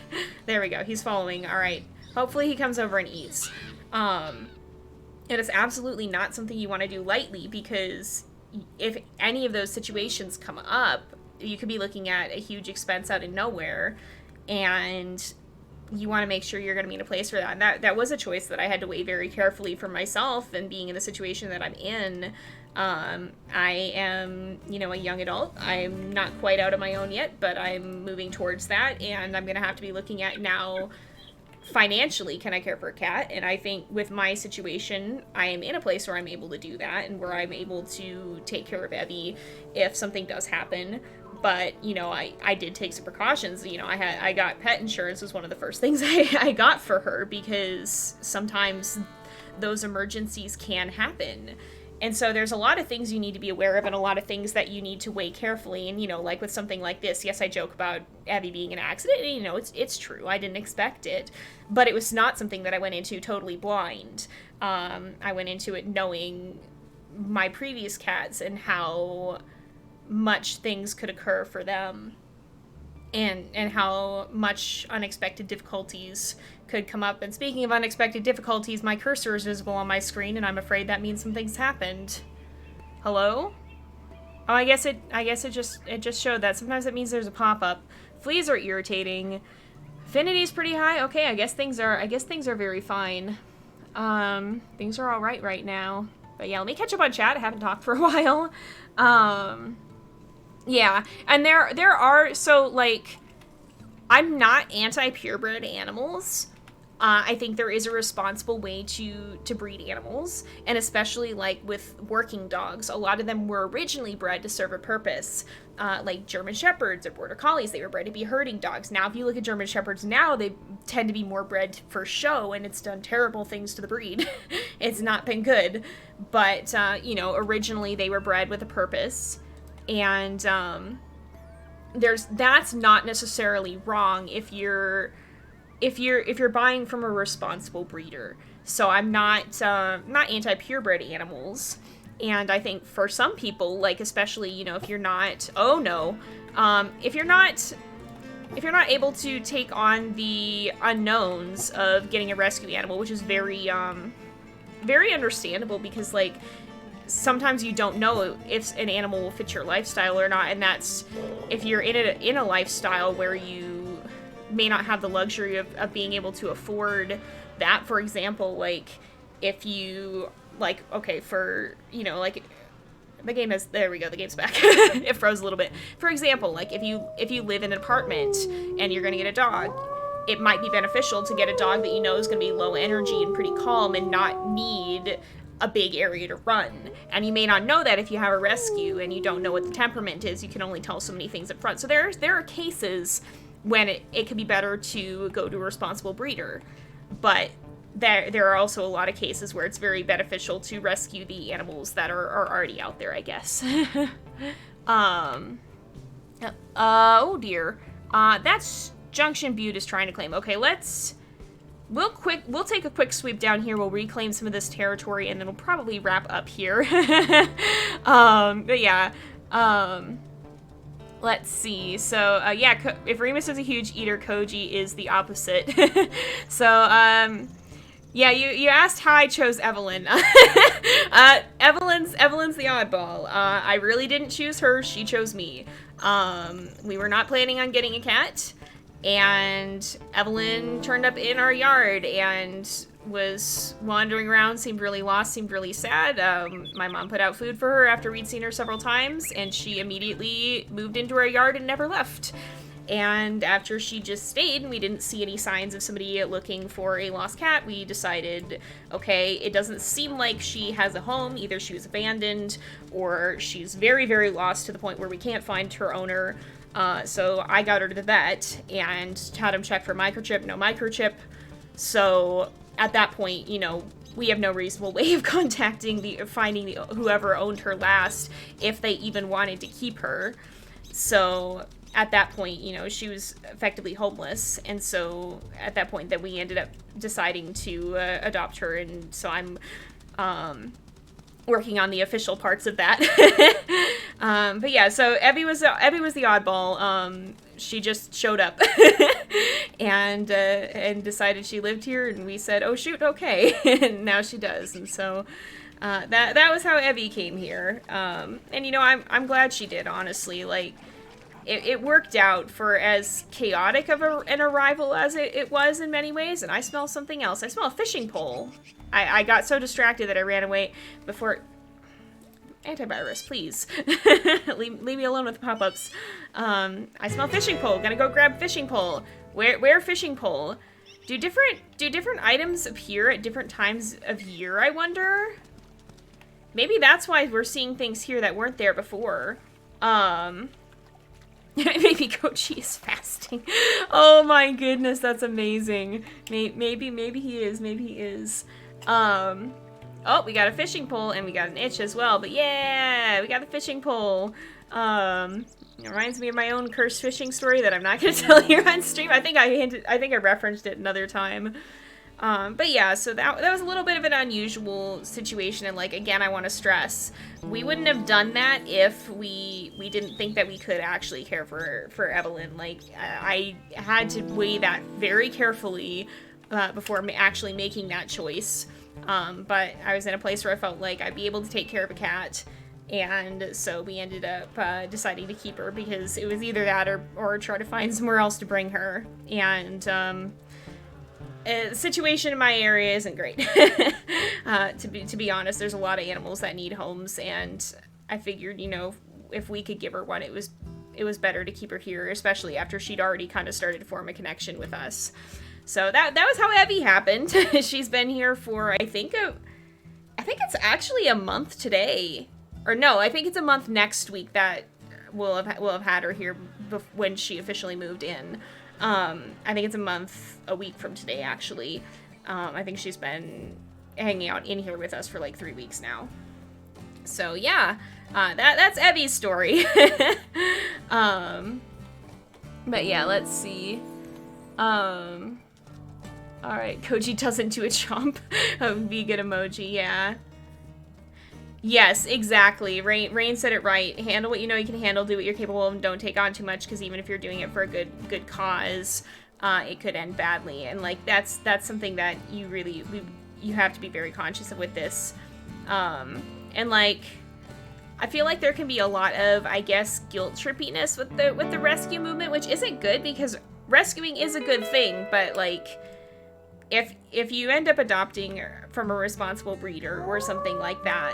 There we go. He's following. All right. Hopefully he comes over and eats. It is absolutely not something you want to do lightly, because if any of those situations come up, you could be looking at a huge expense out of nowhere, and you want to make sure you're going to be in a place for that. And that was a choice that I had to weigh very carefully for myself, and being in the situation that I'm in. I am, a young adult. I'm not quite out on my own yet, but I'm moving towards that, and I'm going to have to be looking at now, financially, can I care for a cat? And I think with my situation, I am in a place where I'm able to do that, and where I'm able to take care of Evie if something does happen. But, I did take some precautions. I got pet insurance was one of the first things I got for her, because sometimes those emergencies can happen. And so there's a lot of things you need to be aware of and a lot of things that you need to weigh carefully. And, you know, like with something like this, yes, I joke about Evie being an accident. And, you know, it's true. I didn't expect it. But it was not something that I went into totally blind. I went into it knowing my previous cats and how much things could occur for them. And how much unexpected difficulties could come up. And speaking of unexpected difficulties, my cursor is visible on my screen, and I'm afraid that means some things happened. Hello? Oh, I guess it just showed that. Sometimes it means there's a pop-up. Fleas are irritating. Affinity's pretty high. Okay, I guess things are very fine. Things are all right now. But yeah, let me catch up on chat. I haven't talked for a while. Yeah, and there are, so, like, I'm not anti-purebred animals. I think there is a responsible way to breed animals, and especially, like, with working dogs. A lot of them were originally bred to serve a purpose. Like German Shepherds or Border Collies, they were bred to be herding dogs. Now, if you look at German Shepherds now, they tend to be more bred for show, and it's done terrible things to the breed. It's not been good. But, you know, originally they were bred with a purpose. And that's not necessarily wrong if you're buying from a responsible breeder. So I'm not anti-purebred animals, and I think for some people, like especially, you know, if you're not if you're not able to take on the unknowns of getting a rescue animal, which is very understandable, because like sometimes you don't know if an animal will fit your lifestyle or not, and that's if you're in a lifestyle where you may not have the luxury of being able to afford that. For example, like if you like, okay, for, you know, like the game is, there we go, the game's back. It froze a little bit. For example, like if you live in an apartment and you're gonna get a dog, it might be beneficial to get a dog that you know is gonna be low energy and pretty calm and not need a big area to run. And you may not know that if you have a rescue and you don't know what the temperament is. You can only tell so many things up front. So there are cases when it could be better to go to a responsible breeder. But there are also a lot of cases where it's very beneficial to rescue the animals that are already out there, I guess. Oh dear. That's Junction Butte is trying to claim. Okay, we'll take a quick sweep down here. We'll reclaim some of this territory, and then we'll probably wrap up here. But yeah, let's see. So, yeah, if Remus is a huge eater, Koji is the opposite. So, yeah, you asked how I chose Evelyn. Evelyn's the oddball. I really didn't choose her. She chose me. We were not planning on getting a cat. And Evelyn turned up in our yard and was wandering around, seemed really lost, seemed really sad. My mom put out food for her after we'd seen her several times, and she immediately moved into our yard and never left. And after she just stayed and we didn't see any signs of somebody looking for a lost cat, we decided, okay, it doesn't seem like she has a home. Either she was abandoned or she's very, very lost to the point where we can't find her owner. So I got her to the vet and had him check for microchip, no microchip. So at that point, you know, we have no reasonable way of finding whoever owned her last, if they even wanted to keep her. So at that point, you know, she was effectively homeless. And so at that point that we ended up deciding to adopt her. And so I'm, working on the official parts of that. But yeah, so Evie was the oddball. She just showed up and decided she lived here, and we said, oh shoot, okay. And now she does. And so that was how Evie came here. And you know, I'm glad she did, honestly. Like, it worked out for as chaotic of an arrival as it was in many ways. And I smell something else. I smell a fishing pole. I got so distracted that I ran away before... Antivirus, please. leave me alone with the pop-ups. I smell fishing pole. Gonna go grab fishing pole. Where fishing pole? Do different items appear at different times of year, I wonder? Maybe that's why we're seeing things here that weren't there before. Maybe Kochi is fasting. Oh my goodness, that's amazing. Maybe he is. Maybe he is. Oh, we got a fishing pole and we got an itch as well. But yeah, we got the fishing pole. It reminds me of my own cursed fishing story that I'm not going to tell you on stream. I think I referenced it another time. But yeah, so that was a little bit of an unusual situation, and like, again, I want to stress, we wouldn't have done that if we didn't think that we could actually care for Evelyn. Like, I had to weigh that very carefully before actually making that choice. But I was in a place where I felt like I'd be able to take care of a cat, and so we ended up deciding to keep her, because it was either that or try to find somewhere else to bring her. And the situation in my area isn't great. To be honest, there's a lot of animals that need homes, and I figured, you know, if we could give her one, it was better to keep her here, especially after she'd already kind of started to form a connection with us. So that was how Evie happened. She's been here for, I think it's actually a month today. Or no, I think it's a month next week that we'll have had her here when she officially moved in. I think it's a week from today, actually. I think she's been hanging out in here with us for like 3 weeks now. So yeah, that's Evie's story. But yeah, let's see. All right, Koji doesn't do a chomp. A vegan emoji, yeah. Yes, exactly. Rain said it right. Handle what you know you can handle, do what you're capable of, and don't take on too much, because even if you're doing it for a good cause, it could end badly. And like, that's something that you have to be very conscious of with this. And like, I feel like there can be a lot of, I guess, guilt trippiness with the rescue movement, which isn't good, because rescuing is a good thing, but like, if you end up adopting from a responsible breeder or something like that,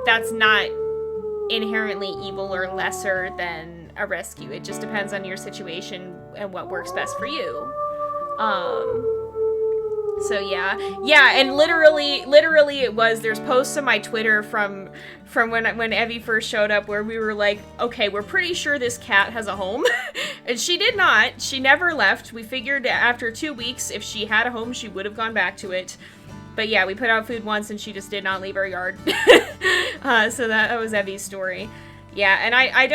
that's not inherently evil or lesser than a rescue. It just depends on your situation and what works best for you. So yeah, and literally it was, there's posts on my Twitter from when Evie first showed up where we were like, okay, we're pretty sure this cat has a home. And she did not. She never left. We figured after 2 weeks, if she had a home, she would have gone back to it. But yeah, we put out food once and she just did not leave our yard. So that was Evie's story. Yeah, and I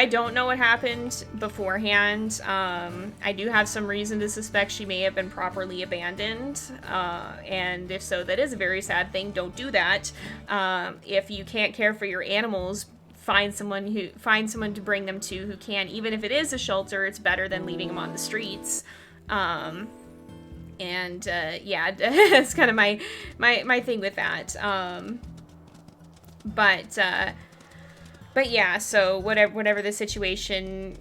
don't know what happened beforehand. I do have some reason to suspect she may have been properly abandoned. And if so, that is a very sad thing. Don't do that. If you can't care for your animals, find someone to bring them to who can. Even if it is a shelter, it's better than leaving them on the streets. Yeah, it's kind of my thing with that. But yeah, so whatever the situation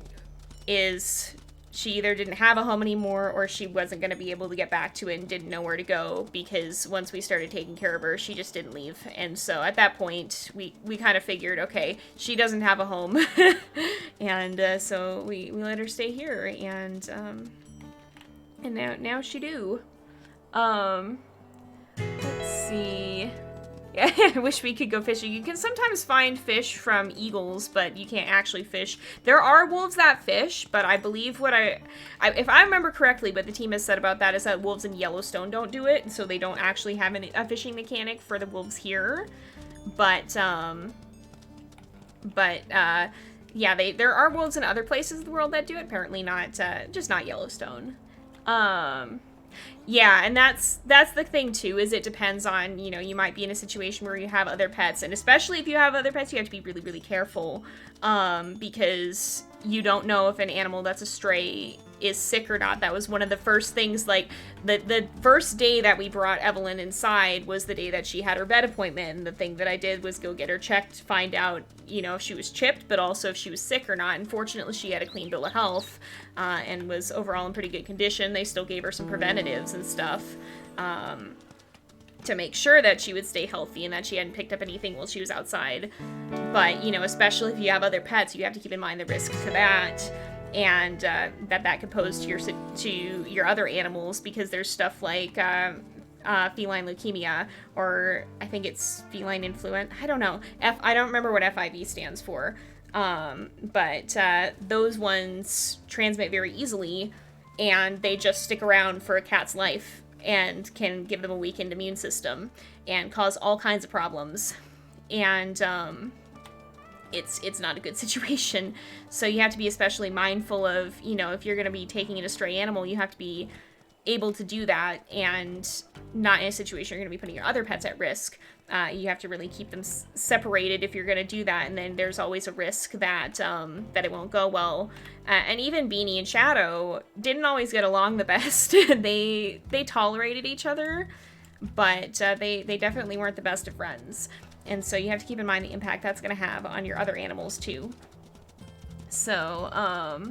is, she either didn't have a home anymore or she wasn't going to be able to get back to it and didn't know where to go, because once we started taking care of her, she just didn't leave. And so at that point, we kind of figured, okay, she doesn't have a home. And so we let her stay here, and now she do. Let's see. Yeah, I wish we could go fishing. You can sometimes find fish from eagles, but you can't actually fish. There are wolves that fish, but I believe if I remember correctly, what the team has said about that is that wolves in Yellowstone don't do it, so they don't actually have a fishing mechanic for the wolves here. But yeah, there are wolves in other places of the world that do it. Apparently not, just not Yellowstone. Yeah, and that's the thing too, is it depends on, you might be in a situation where you have other pets, and especially if you have other pets, you have to be really, really careful, because you don't know if an animal that's a stray is sick or not. That was one of the first things, like, the first day that we brought Evelyn inside was the day that she had her vet appointment, and the thing that I did was go get her checked, find out, if she was chipped, but also if she was sick or not. And fortunately, she had a clean bill of health, and was overall in pretty good condition. They still gave her some preventatives and stuff, to make sure that she would stay healthy and that she hadn't picked up anything while she was outside. But, especially if you have other pets, you have to keep in mind the risk to that, and that could pose to your other animals, because there's stuff like feline leukemia, or I think it's feline influenza. I don't know. I don't remember what FIV stands for. But those ones transmit very easily, and they just stick around for a cat's life. and can give them a weakened immune system and cause all kinds of problems. And it's not a good situation. So you have to be especially mindful of, you know, if you're going to be taking in a stray animal, you have to be able to do that and not in a situation you're going to be putting your other pets at risk. You have to really keep them separated if you're going to do that, and then there's always a risk that that it won't go well. And even Beanie and Shadow didn't always get along the best. They tolerated each other, but they definitely weren't the best of friends. And so you have to keep in mind the impact that's going to have on your other animals too. So,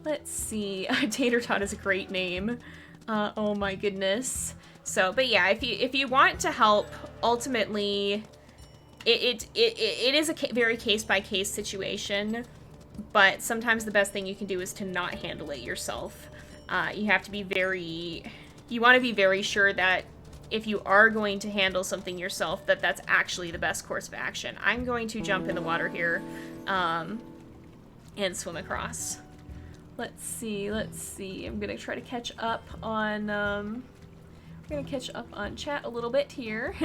let's see. Tater Tot is a great name. Oh my goodness. So, but yeah, if you want to help, ultimately, it is a very case-by-case situation, but sometimes the best thing you can do is to not handle it yourself. You have to be you want to be very sure that if you are going to handle something yourself, that's actually the best course of action. I'm going to jump in the water here, and swim across. Let's see. I'm gonna try to catch up on, I'm gonna catch up on chat a little bit here.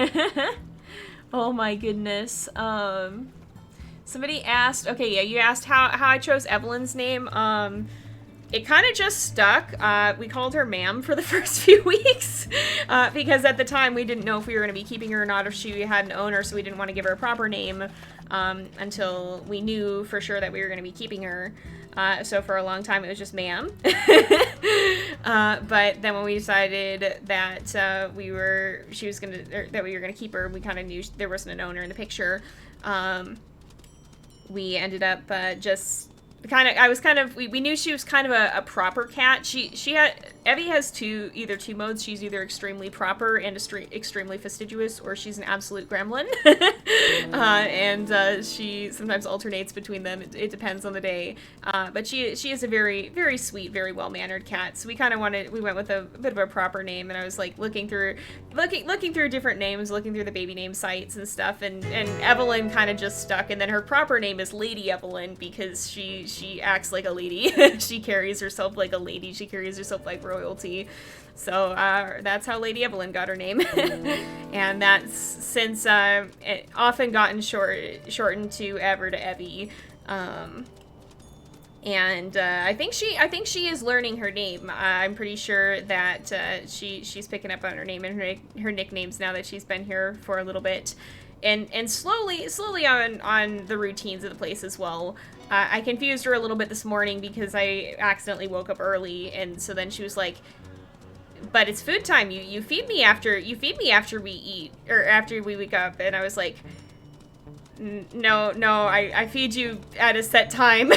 Oh my goodness. Somebody asked, okay, yeah, you asked how I chose Evelyn's name. It kind of just stuck. We called her Ma'am for the first few weeks, because at the time we didn't know if we were going to be keeping her or not, if she had an owner, so we didn't want to give her a proper name until we knew for sure that we were going to be keeping her. So for a long time it was just Ma'am. But then when we decided that we were gonna keep her, we kind of knew there wasn't an owner in the picture. We ended up we knew she was kind of a proper cat. Evie has either two modes. She's either extremely proper and extremely fastidious, or she's an absolute gremlin. And she sometimes alternates between them. It depends on the day. But she is a very, very sweet, very well-mannered cat. So we went with a bit of a proper name, and I was like looking through different names, looking through the baby name sites and stuff, and Evelyn kind of just stuck. And then her proper name is Lady Evelyn, because she acts like a lady. She carries herself like a lady. She carries herself like royalty. So that's how Lady Evelyn got her name. And that's since often gotten shortened to Ever to Evie. And I think she is learning her name. I'm pretty sure that she's picking up on her name and her nicknames now that she's been here for a little bit. And slowly on the routines of the place as well. I confused her a little bit this morning because I accidentally woke up early, and so then she was like, "But it's food time. You feed me after we eat, or after we wake up." And I was like, "No, I feed you at a set time."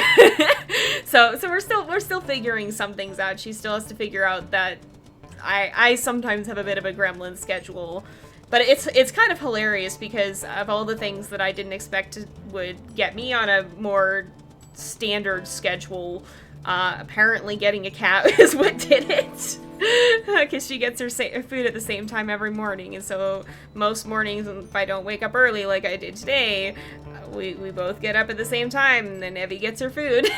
So we're still figuring some things out. She still has to figure out that I sometimes have a bit of a gremlin schedule. But it's kind of hilarious because of all the things that I didn't expect would get me on a more standard schedule. Apparently getting a cat is what did it. Because she gets her food at the same time every morning. And so most mornings, if I don't wake up early like I did today, we both get up at the same time, and then Evie gets her food.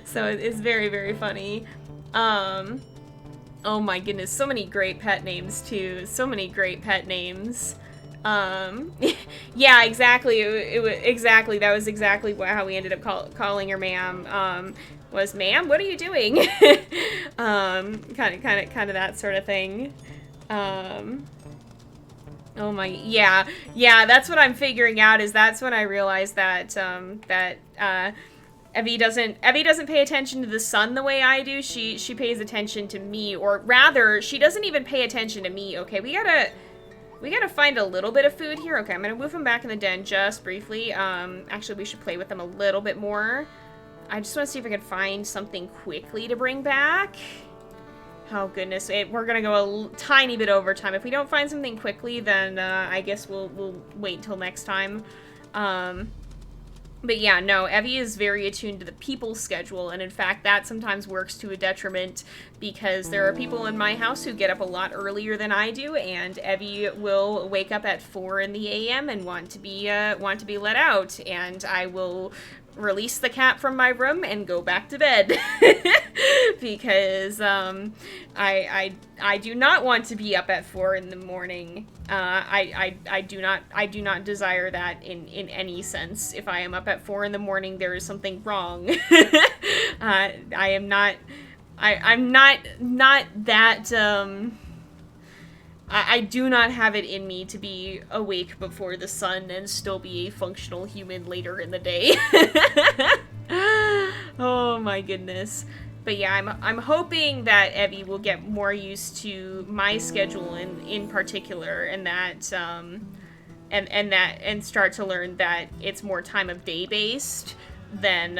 So it's very, very funny. Oh my goodness, so many great pet names too. So many great pet names. Yeah, exactly. Exactly. That was exactly how we ended up calling her Ma'am. Was Ma'am, what are you doing? Kind of that sort of thing. Oh my, yeah. That's what I'm figuring out. That's when I realized that Evie doesn't pay attention to the sun the way I do. She pays attention to me, or rather, she doesn't even pay attention to me. Okay, we gotta find a little bit of food here. Okay, I'm gonna move them back in the den just briefly. Actually, we should play with them a little bit more. I just want to see if I can find something quickly to bring back. Oh goodness, we're gonna go a tiny bit over time. If we don't find something quickly, then I guess we'll wait until next time. But yeah, no, Evie is very attuned to the people's schedule, and in fact, that sometimes works to a detriment, because there are people in my house who get up a lot earlier than I do, and Evie will wake up at 4 in the a.m. and want to be let out, and I will release the cat from my room and go back to bed. Because I do not want to be up at 4 in the morning. I do not desire that in any sense. If I am up at 4 in the morning, there is something wrong. I'm not that I do not have it in me to be awake before the sun and still be a functional human later in the day. Oh my goodness. But yeah, I'm hoping that Evie will get more used to my schedule in particular, and that and start to learn that it's more time of day based than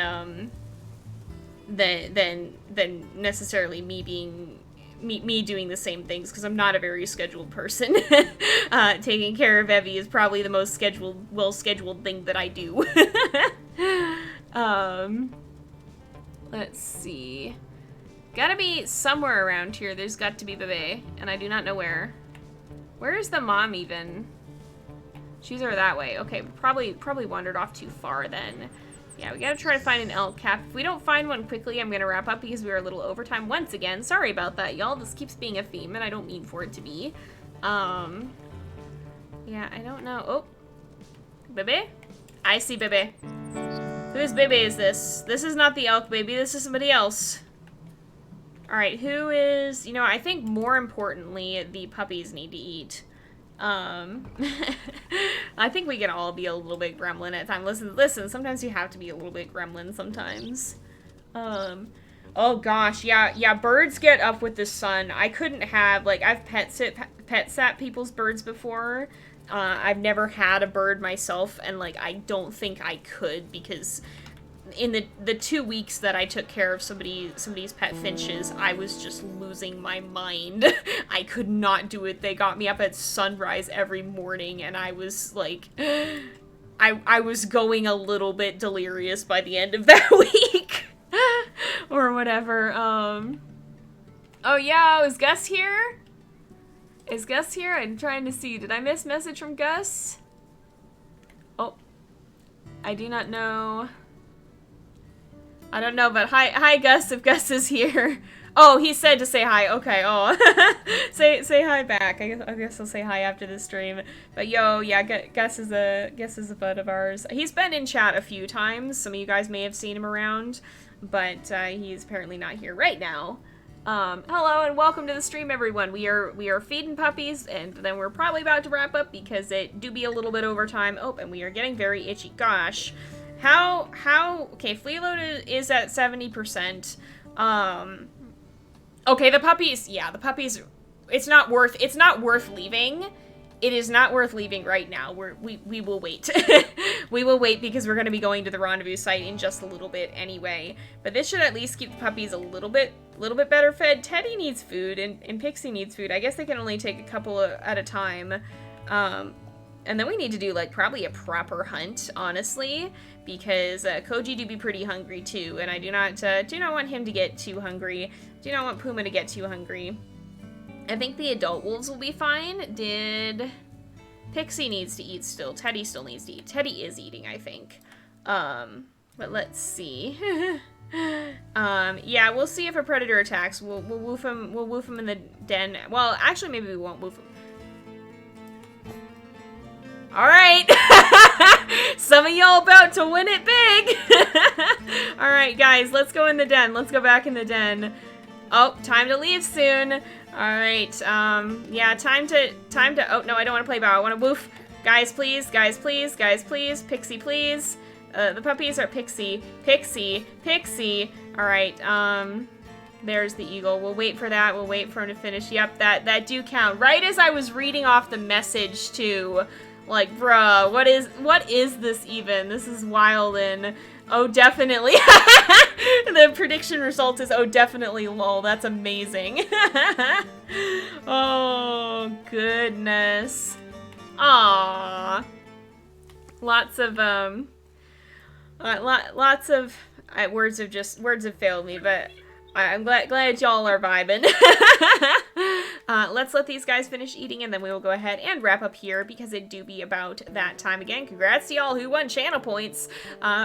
necessarily me being me doing the same things, because I'm not a very scheduled person. Taking care of Evie is probably the most well-scheduled thing that I do. Let's see. Gotta be somewhere around here. There's got to be Bebe, and I do not know where. Where is the mom even? She's over that way. Okay, probably wandered off too far then. Yeah, we gotta try to find an elk cap. If we don't find one quickly, I'm gonna wrap up because we are a little overtime once again. Sorry about that, y'all. This keeps being a theme, and I don't mean for it to be. Yeah, I don't know. Oh. Bebe? I see Bebe. Whose Bebe is this? This is not the elk baby. This is somebody else. Alright, who is... You know, I think more importantly, the puppies need to eat. I think we can all be a little bit gremlin at times. Listen, sometimes you have to be a little bit gremlin sometimes. Oh gosh, yeah, birds get up with the sun. I couldn't have, like, I've pet sat people's birds before. I've never had a bird myself, and, like, I don't think I could, because in the 2 weeks that I took care of somebody's pet finches, I was just losing my mind. I could not do it. They got me up at sunrise every morning, and I was like, I was going a little bit delirious by the end of that week. Or whatever. Oh yeah, is Gus here? Is Gus here? I'm trying to see. Did I miss message from Gus? Oh. I do not know. I don't know, but hi Gus, if Gus is here. Oh, he said to say hi. Okay, oh. say hi back. I guess I'll say hi after the stream. But yo, yeah, Gus is a bud of ours. He's been in chat a few times. Some of you guys may have seen him around, but he's apparently not here right now. Hello and welcome to the stream, everyone. We are feeding puppies, and then we're probably about to wrap up because it do be a little bit overtime. Oh, and we are getting very itchy. Gosh. Okay, flea load is at 70%. Okay, the puppies, it's not worth leaving. It is not worth leaving right now. We will wait. We will wait because we're going to be going to the rendezvous site in just a little bit anyway. But this should at least keep the puppies a little bit better fed. Teddy needs food and Pixie needs food. I guess they can only take a couple at a time. And then we need to do, like, probably a proper hunt, honestly, because Koji do be pretty hungry too, and I do not want him to get too hungry. Do not want Puma to get too hungry. I think the adult wolves will be fine. Pixie needs to eat still. Teddy still needs to eat. Teddy is eating, I think. But let's see. Yeah, we'll see if a predator attacks. We'll woof him. We'll woof him in the den. Well, actually, maybe we won't woof him. Alright! Some of y'all about to win it big! Alright, guys, let's go in the den. Let's go back in the den. Oh, time to leave soon. Alright, yeah, time to, oh, no, I don't want to play bow. I want to woof. Guys, please, guys, please, guys, please. Pixie, please. The puppies are Pixie. Pixie. Alright, there's the eagle. We'll wait for that. We'll wait for him to finish. Yep, that do count. Right as I was reading off the message, too. Like, bruh, what is this even? This is wild and, oh, definitely. The prediction result is, oh, definitely, lol. That's amazing. Oh, goodness. Aww. Lots of words have failed me, but I'm glad y'all are vibing. Let's let these guys finish eating, and then we will go ahead and wrap up here, because it do be about that time again. Congrats to y'all who won channel points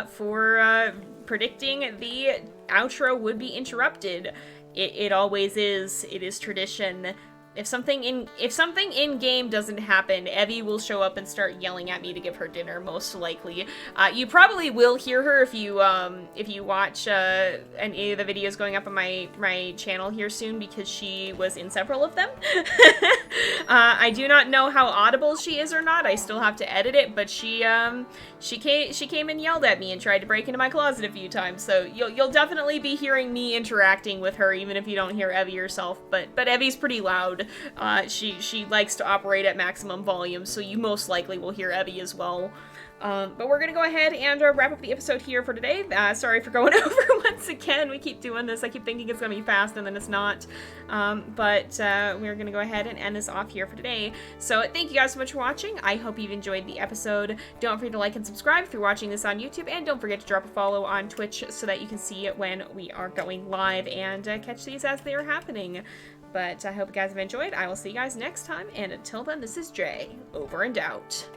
for predicting the outro would be interrupted. It always is. It is tradition. If something in game doesn't happen, Evie will show up and start yelling at me to give her dinner, most likely. You probably will hear her if you watch any of the videos going up on my channel here soon, because she was in several of them. I do not know how audible she is or not. I still have to edit it, but she came and yelled at me and tried to break into my closet a few times. So you'll definitely be hearing me interacting with her, even if you don't hear Evie yourself. But Evie's pretty loud. She likes to operate at maximum volume, so you most likely will hear Evie as well. But we're gonna go ahead and wrap up the episode here for today. Sorry for going over once again. We keep doing this. I keep thinking it's gonna be fast, and then it's not. But we're gonna go ahead and end this off here for today. So thank you guys so much for watching. I hope you've enjoyed the episode. Don't forget to like and subscribe if you're watching this on YouTube, and don't forget to drop a follow on Twitch so that you can see it when we are going live and catch these as they are happening. But I hope you guys have enjoyed. I will see you guys next time, and until then, this is Jay, over and out.